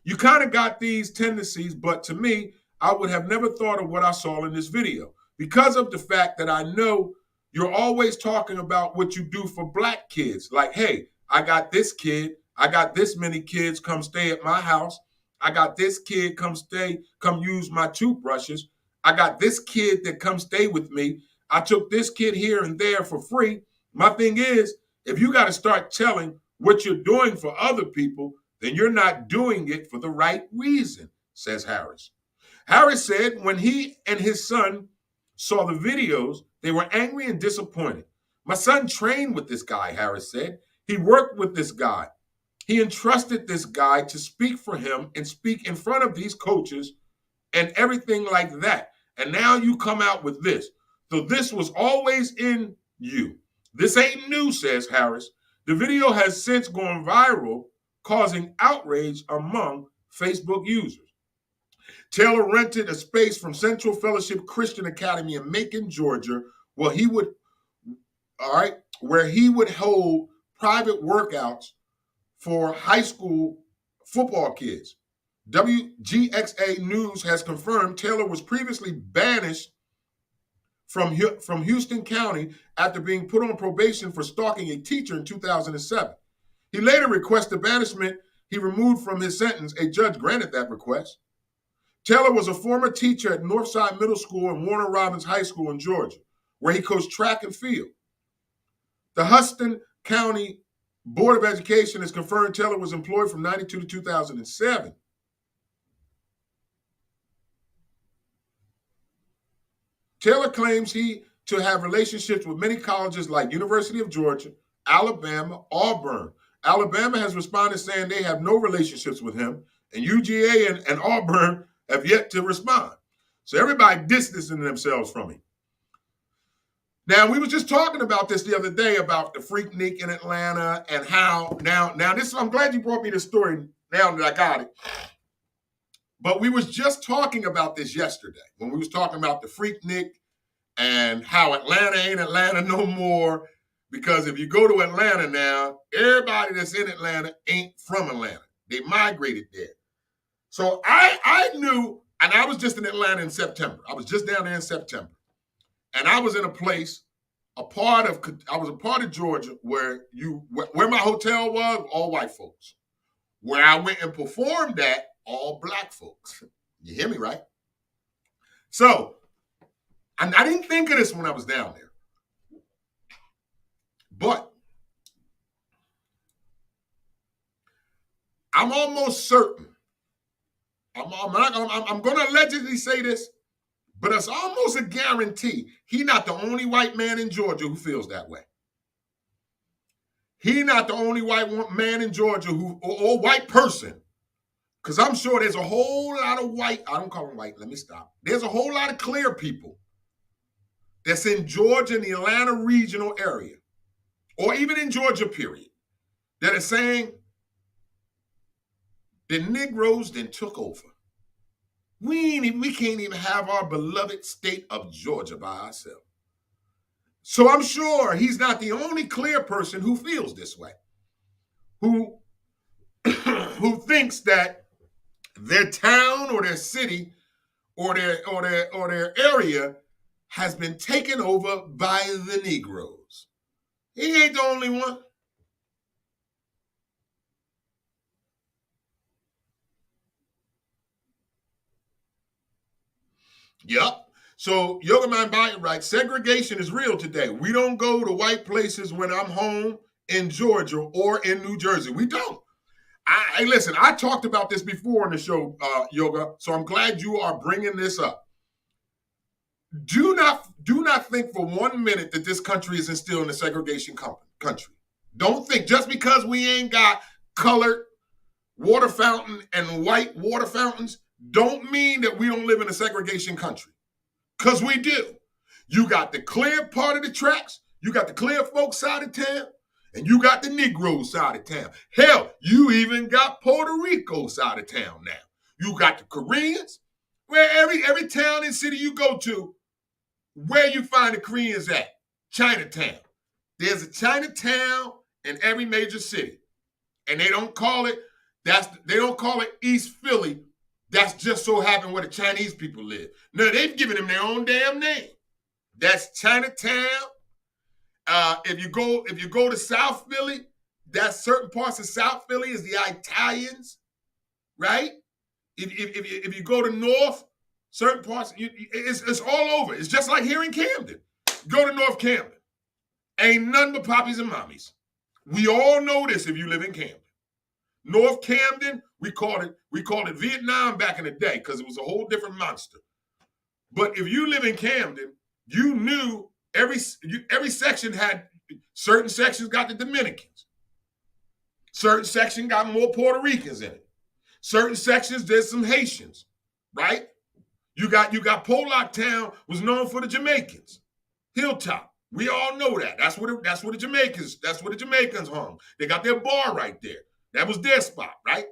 You kind of got these tendencies, but to me, I would have never thought of what I saw in this video because of the fact that I know you're always talking about what you do for black kids. Like, hey, I got this kid. I got this many kids come stay at my house. I got this kid come use my toothbrushes. I got this kid that come stay with me. I took this kid here and there for free. My thing is, if you got to start telling what you're doing for other people, then you're not doing it for the right reason, says Harris. Harris said when he and his son saw the videos, they were angry and disappointed. My son trained with this guy, Harris said. He worked with this guy. He entrusted this guy to speak for him and speak in front of these coaches and everything like that. And now you come out with this. So this was always in you. This ain't new, says Harris. The video has since gone viral, causing outrage among Facebook users. Taylor rented a space from Central Fellowship Christian Academy in Macon, Georgia, where he would hold private workouts for high school football kids. WGXA News has confirmed Taylor was previously banished from Houston County after being put on probation for stalking a teacher in 2007. He later requested banishment he removed from his sentence. A judge granted that request. Taylor was a former teacher at Northside Middle School and Warner Robins High School in Georgia, where he coached track and field. The Houston County Board of Education has confirmed Taylor was employed from 1992 to 2007. Taylor claims to have relationships with many colleges like University of Georgia, Alabama, Auburn. Alabama has responded saying they have no relationships with him, and UGA and Auburn have yet to respond. So everybody distancing themselves from him. Now, we were just talking about this the other day about the Freaknik in Atlanta and how now this, I'm glad you brought me this story now that I got it. But we was just talking about this yesterday when we was talking about the Freaknik and how Atlanta ain't Atlanta no more, because if you go to Atlanta now, everybody that's in Atlanta ain't from Atlanta. They migrated there. So I knew, and I was just in Atlanta in September. I was just down there in September. And I was in a place, I was a part of Georgia where my hotel was, all white folks. Where I went and performed at, all black folks. You hear me, right? So, I didn't think of this when I was down there. But I'm almost certain, I'm going to allegedly say this, but it's almost a guarantee he's not the only white man in Georgia who feels that way. He's not the only white man in Georgia or white person, because I'm sure there's a whole lot of white, I don't call them white, let me stop. There's a whole lot of clear people that's in Georgia, in the Atlanta regional area, or even in Georgia, period, that are saying the Negroes then took over. We can't even have our beloved state of Georgia by ourselves. So I'm sure he's not the only clear person who feels this way, who thinks that their town or their city or their area has been taken over by the Negroes. He ain't the only one. Yep. So Yoga Mind Body writes, segregation is real today. We don't go to white places when I'm home in Georgia or in New Jersey. We don't. Hey, listen, I talked about this before in the show, Yoga, so I'm glad you are bringing this up. Do not think for 1 minute that this country is still in a segregation country. Don't think just because we ain't got colored water fountain and white water fountains don't mean that we don't live in a segregation country. Because we do. You got the clear part of the tracks, you got the clear folk side of town, and you got the Negro side of town. Hell, you even got Puerto Rico side of town now. You got the Koreans, where every town and city you go to, where you find the Koreans at? Chinatown. There's a Chinatown in every major city. And they don't call it East Philly. That's just so happened where the Chinese people live. No, they've given them their own damn name. That's Chinatown. If you go to South Philly, that's certain parts of South Philly is the Italians, right? If you go to North, certain parts, it's all over. It's just like here in Camden. Go to North Camden. Ain't nothing but poppies and mommies. We all know this if you live in Camden. North Camden, we called it Vietnam back in the day because it was a whole different monster. But if you live in Camden, you knew every section had, certain sections got the Dominicans. Certain section got more Puerto Ricans in it. Certain sections, there's some Haitians, right? You got Pollock Town was known for the Jamaicans. Hilltop, we all know that. That's where the Jamaicans hung. They got their bar right there. That was their spot, right?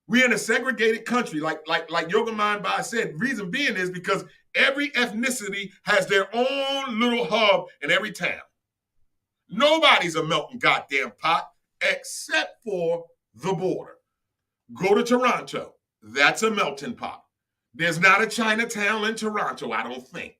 We're in a segregated country, like Yoga Mind Bai said. Reason being is because every ethnicity has their own little hub in every town. Nobody's a melting goddamn pot except for the border. Go to Toronto. That's a melting pot. There's not a Chinatown in Toronto, I don't think.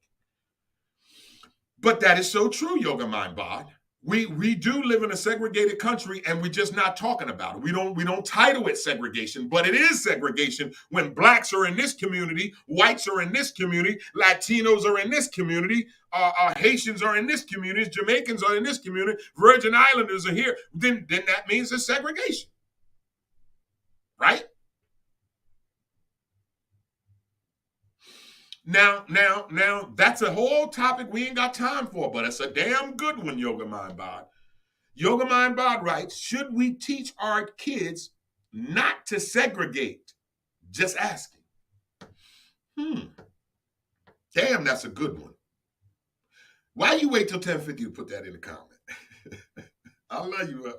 But that is so true, Yoga Mind Bod. We do live in a segregated country and we're just not talking about it. We don't title it segregation, but it is segregation when blacks are in this community, whites are in this community, Latinos are in this community, Haitians are in this community, Jamaicans are in this community, Virgin Islanders are here. Then that means it's segregation, right? Now, that's a whole topic we ain't got time for, but it's a damn good one, Yoga Mind Bod. Yoga Mind Bod writes, should we teach our kids not to segregate? Just asking. Damn, that's a good one. Why you wait till 1050 to put that in the comment? I love you.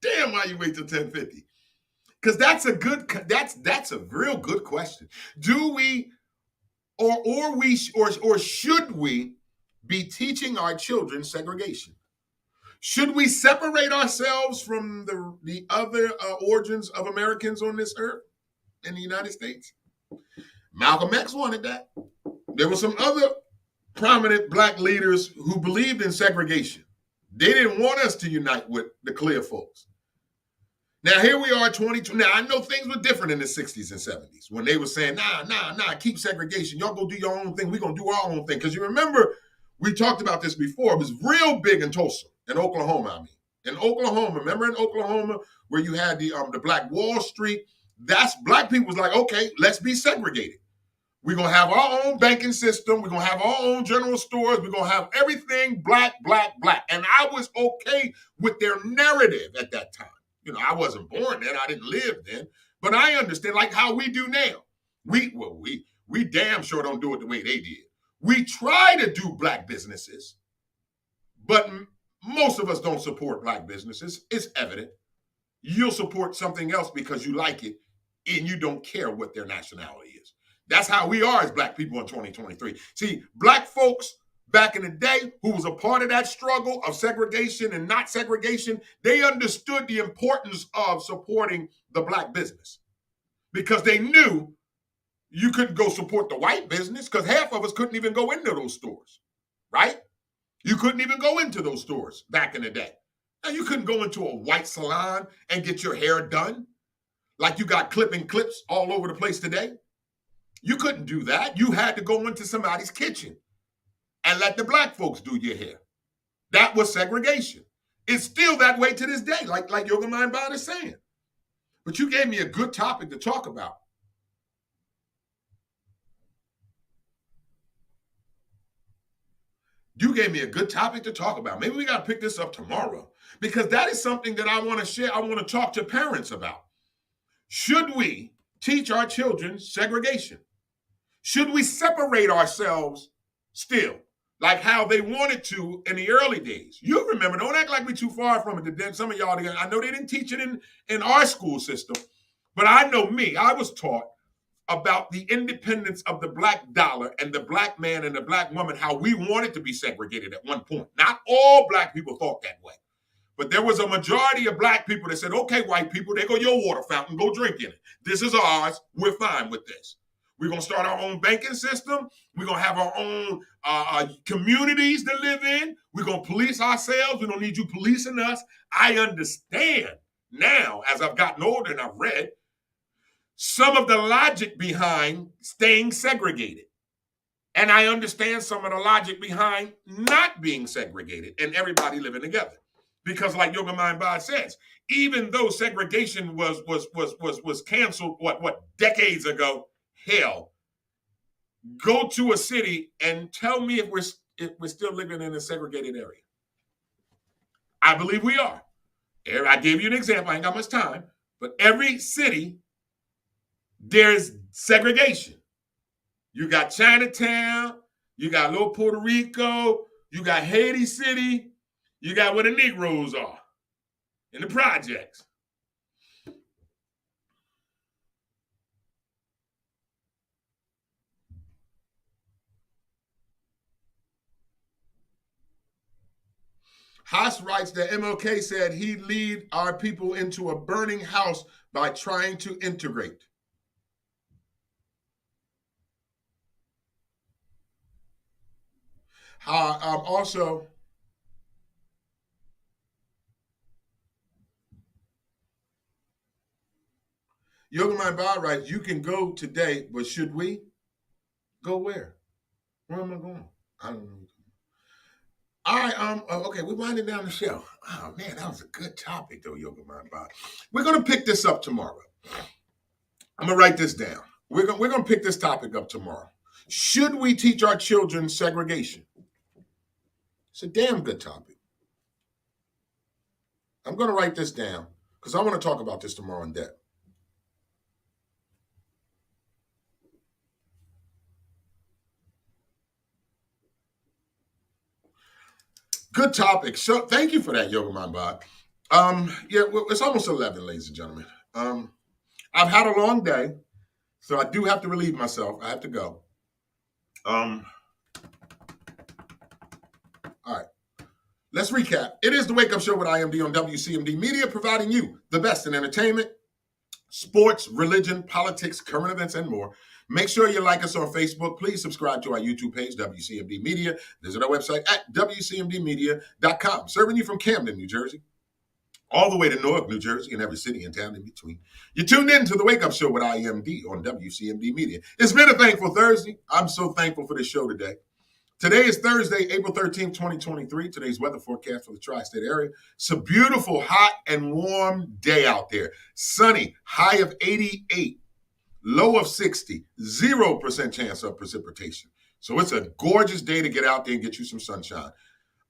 Damn, why you wait till 1050? Because that's a real good question. Do we or should we be teaching our children segregation? Should we separate ourselves from the other origins of Americans on this earth in the United States? Malcolm X wanted that. There were some other prominent black leaders who believed in segregation. They didn't want us to unite with the clear folks. Now, here we are, 22. Now, I know things were different in the 60s and 70s when they were saying, nah, keep segregation. Y'all go do your own thing. We're going to do our own thing. Because you remember, we talked about this before. It was real big in Tulsa, in Oklahoma, In Oklahoma, remember in Oklahoma where you had the Black Wall Street? That's black people was like, okay, let's be segregated. We're going to have our own banking system. We're going to have our own general stores. We're going to have everything black. And I was okay with their narrative at that time. You know, I wasn't born then. I didn't live then. But I understand, like how we do now. We damn sure don't do it the way they did. We try to do black businesses, but most of us don't support black businesses. It's evident. You'll support something else because you like it and you don't care what their nationality is. That's how we are as black people in 2023. See, black folks back in the day who was a part of that struggle of segregation and not segregation, they understood the importance of supporting the black business because they knew you couldn't go support the white business because half of us couldn't even go into those stores, right? You couldn't even go into those stores back in the day. Now, you couldn't go into a white salon and get your hair done like you got clipping clips all over the place today. You couldn't do that. You had to go into somebody's kitchen and let the black folks do your hair. That was segregation. It's still that way to this day, like Yoga Mind Bond is saying. But you gave me a good topic to talk about. You gave me a good topic to talk about. Maybe we got to pick this up tomorrow because that is something that I want to share. I want to talk to parents about. Should we teach our children segregation? Should we separate ourselves still, like how they wanted to in the early days? You remember, don't act like we're too far from it. Some of y'all, I know they didn't teach it in our school system, but I know me, I was taught about the independence of the black dollar and the black man and the black woman, how we wanted to be segregated at one point. Not all black people thought that way, but there was a majority of black people that said, okay, white people, there go your water fountain, go drink in it. This is ours, we're fine with this. We're going to start our own banking system. We're going to have our own communities to live in. We're going to police ourselves. We don't need you policing us. I understand now, as I've gotten older and I've read, some of the logic behind staying segregated. And I understand some of the logic behind not being segregated and everybody living together. Because like Yoga Mind Bod says, even though segregation was canceled, what decades ago, hell, go to a city and tell me if we're still living in a segregated area. I believe we are. I gave you an example. I ain't got much time. But every city, there's segregation. You got Chinatown, you got Little Puerto Rico, you got Haiti City, you got where the Negroes are in the projects. Haas writes that MLK said he'd lead our people into a burning house by trying to integrate. Also, Yoga Mind Bod writes, you can go today, but should we? Go where? Where am I going? I don't know. All right, okay, we're winding down the show. Oh man, that was a good topic though, Yoga Mind Bod. We're gonna pick this up tomorrow. I'm gonna write this down. We're gonna pick this topic up tomorrow. Should we teach our children segregation? It's a damn good topic. I'm gonna write this down because I want to talk about this tomorrow in depth. Good topic. So thank you for that, Yoga Mind Bod. Yeah, well, it's almost 11, ladies and gentlemen. I've had a long day, so I do have to relieve myself. I have to go. All right. Let's recap. It is the Wake Up Show with IMD on WCMD Media, providing you the best in entertainment, sports, religion, politics, current events, and more. Make sure you like us on Facebook. Please subscribe to our YouTube page, WCMD Media. Visit our website at WCMDmedia.com. Serving you from Camden, New Jersey, all the way to Newark, New Jersey, and every city and town in between. You tuned in to the Wake Up Show with IMD on WCMD Media. It's been a thankful Thursday. I'm so thankful for this show today. Today is Thursday, April 13th, 2023. Today's weather forecast for the tri-state area. It's a beautiful, hot, and warm day out there. Sunny, high of 88, low of 60, 0% chance of precipitation. So it's a gorgeous day to get out there and get you some sunshine.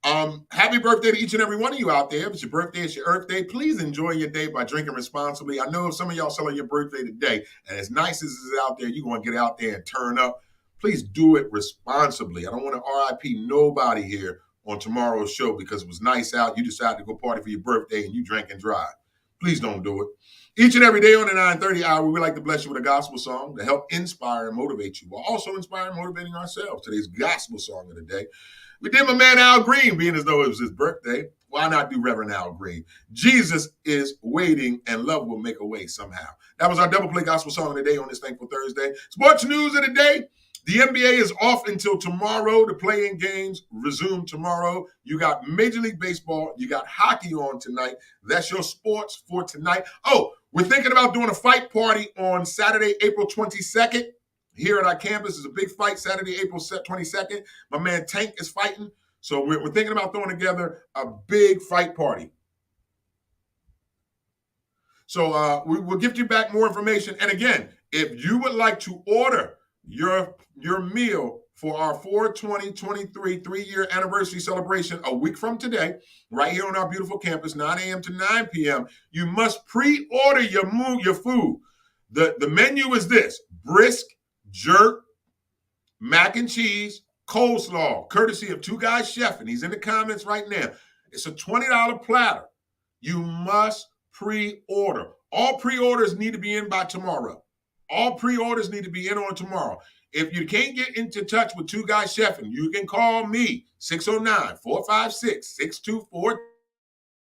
Happy birthday to each and every one of you out there. If it's your birthday, it's your Earth Day. Please enjoy your day by drinking responsibly. I know some of y'all celebrate your birthday today, and as nice as it is out there, you're going to get out there and turn up. please do it responsibly. I don't want to RIP nobody here on tomorrow's show because it was nice out. You decided to go party for your birthday and you drank and drive. Please don't do it. Each and every day on the 9:30 hour, we like to bless you with a gospel song to help inspire and motivate you while also inspiring and motivating ourselves. Today's gospel song of the day, we did my man Al Green, being as though it was his birthday. Why not do Reverend Al Green? Jesus is waiting and love will make a way somehow. That was our double play gospel song of the day on this Thankful Thursday. Sports news of the day. The NBA is off until tomorrow. The play-in games resume tomorrow. You got Major League Baseball. You got hockey on tonight. That's your sports for tonight. Oh, we're thinking about doing a fight party on Saturday, April 22nd. Here at our campus is a big fight Saturday, April 22nd. My man Tank is fighting. So we're thinking about throwing together a big fight party. So we'll give you back more information. And again, if you would like to order your meal for our 4/20/23 3-year anniversary celebration a week from today, right here on our beautiful campus, 9 a.m. to 9 p.m., you must pre-order your food. The menu is this: brisk, jerk, mac and cheese, coleslaw, courtesy of Two Guys Chef, and he's in the comments right now. It's a $20 platter. You must pre-order. All pre-orders need to be in by tomorrow. All pre-orders need to be in on tomorrow. If you can't get into touch with Two Guys Chefing, you can call me, 609-456-6244,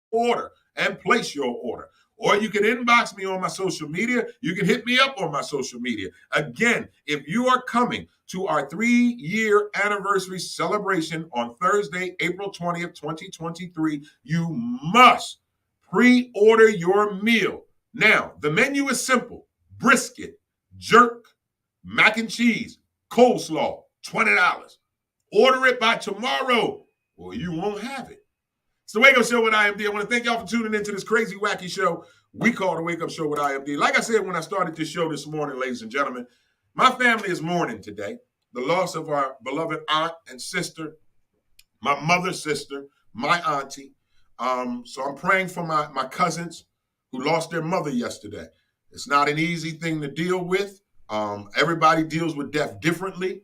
order and place your order. Or you can inbox me on my social media. You can hit me up on my social media. Again, if you are coming to our 3-year anniversary celebration on Thursday, April 20th, 2023, you must pre-order your meal. Now, the menu is simple: brisket, jerk, mac and cheese, coleslaw, $20. Order it by tomorrow or you won't have it. It's the Wake Up Show with IMD. I want to thank y'all for tuning into this crazy, wacky show we call the Wake Up Show with IMD. Like I said when I started this show this morning, ladies and gentlemen, my family is mourning today the loss of our beloved aunt and sister, my mother's sister, my auntie. So I'm praying for my cousins who lost their mother yesterday. It's not an easy thing to deal with. Everybody deals with death differently.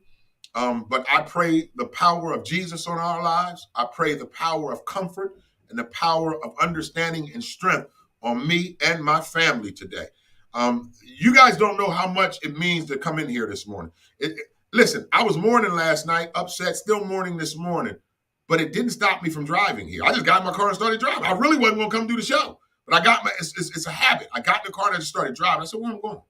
But I pray the power of Jesus on our lives. I pray the power of comfort and the power of understanding and strength on me and my family today. You guys don't know how much it means to come in here this morning. Listen, I was mourning last night, upset, still mourning this morning, but it didn't stop me from driving here. I just got in my car and started driving. I really wasn't going to come do the show, but it's a habit. I got in the car and I just started driving. I said, where am I going?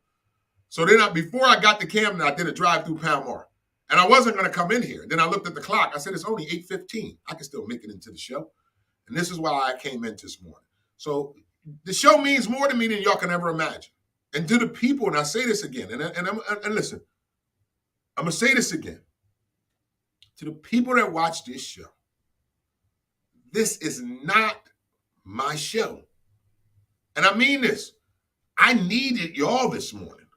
So then before I got to Camden, I did a drive through Palmar. And I wasn't going to come in here. Then I looked at the clock. I said, it's only 8:15. I can still make it into the show. And this is why I came in this morning. So the show means more to me than y'all can ever imagine. And to the people, and I say this again, and listen, I'm going to say this again. To the people that watch this show, this is not my show. And I mean this. I needed y'all this morning.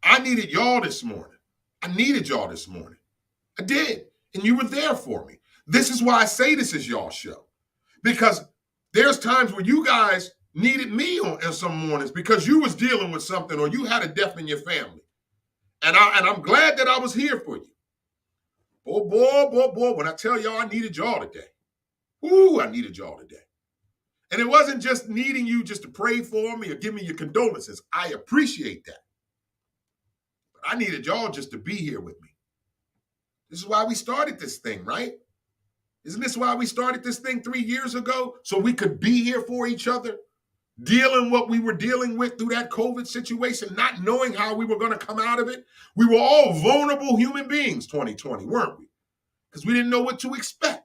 I needed y'all this morning. I did. And you were there for me. This is why I say this is y'all's show. Because there's times where you guys needed me on some mornings because you was dealing with something or you had a death in your family. And I'm glad that I was here for you. Boy, when I tell y'all I needed y'all today. Ooh, I needed y'all today. And it wasn't just needing you just to pray for me or give me your condolences. I appreciate that. I needed y'all just to be here with me. This is why we started this thing, right? Isn't this why we started this thing 3 years ago? So we could be here for each other, dealing what we were dealing with through that COVID situation, not knowing how we were going to come out of it. We were all vulnerable human beings 2020, weren't we? Because we didn't know what to expect.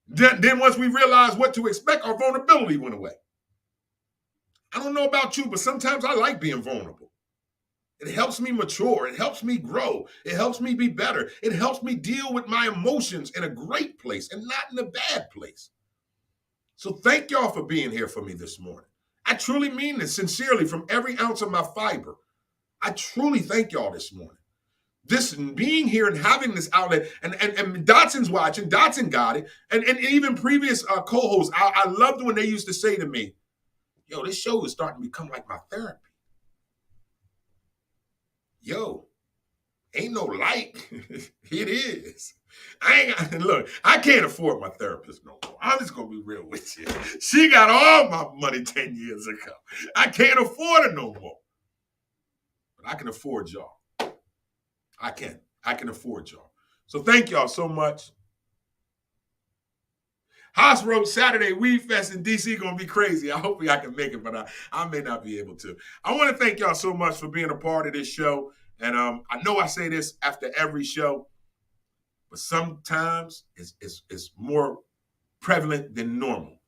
Then once we realized what to expect, our vulnerability went away. I don't know about you, but sometimes I like being vulnerable. It helps me mature. It helps me grow. It helps me be better. It helps me deal with my emotions in a great place and not in a bad place. So thank y'all for being here for me this morning. I truly mean this sincerely from every ounce of my fiber. I truly thank y'all this morning. This being here and having this outlet, and Dotson's watching, Dotson got it, and even previous co-hosts, I loved when they used to say to me, yo, this show is starting to become like my therapy. Yo, Ain't no like. It is. Look, I can't afford my therapist no more. I'm just gonna be real with you. She got all my money 10 years ago. I can't afford her no more. But I can afford y'all. I can afford y'all. So thank y'all so much. Haas Road Saturday Weed Fest in DC gonna be crazy. I hope I can make it, but I may not be able to. I want to thank y'all so much for being a part of this show. And I know I say this after every show, but sometimes it's more prevalent than normal.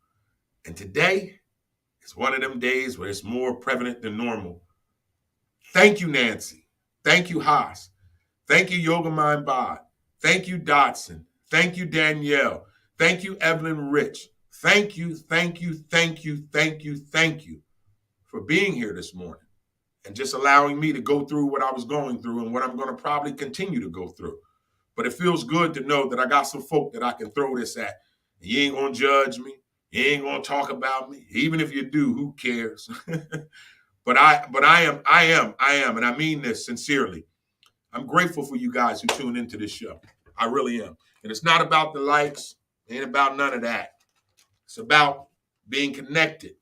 And today is one of them days where it's more prevalent than normal. Thank you, Nancy. Thank you, Haas. Thank you, Yoga Mind Bod. Thank you, Dotson. Thank you, Danielle. Thank you, Evelyn Rich. Thank you, thank you, thank you, thank you, thank you for being here this morning and just allowing me to go through what I was going through and what I'm going to probably continue to go through. But it feels good to know that I got some folk that I can throw this at. You ain't going to judge me. You ain't going to talk about me. Even if you do, who cares? But I am, and I mean this sincerely. I'm grateful for you guys who tune into this show. I really am. And it's not about the likes. It ain't about none of that. It's about being connected,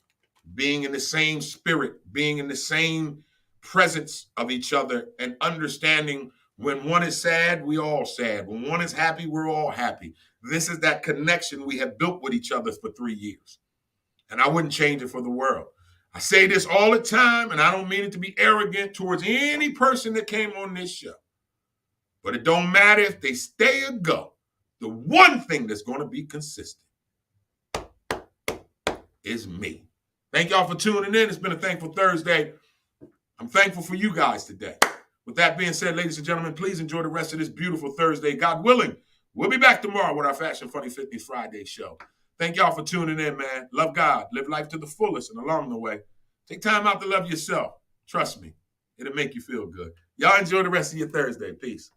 being in the same spirit, being in the same presence of each other, and understanding when one is sad, we all sad. When one is happy, we're all happy. This is that connection we have built with each other for 3 years. And I wouldn't change it for the world. I say this all the time, and I don't mean it to be arrogant towards any person that came on this show. But it don't matter if they stay or go. The one thing that's going to be consistent is me. Thank y'all for tuning in. It's been a Thankful Thursday. I'm thankful for you guys today. With that being said, ladies and gentlemen, please enjoy the rest of this beautiful Thursday. God willing, we'll be back tomorrow with our Fashion Funny Fitness Friday show. Thank y'all for tuning in, man. Love God. Live life to the fullest, and along the way, take time out to love yourself. Trust me, it'll make you feel good. Y'all enjoy the rest of your Thursday. Peace.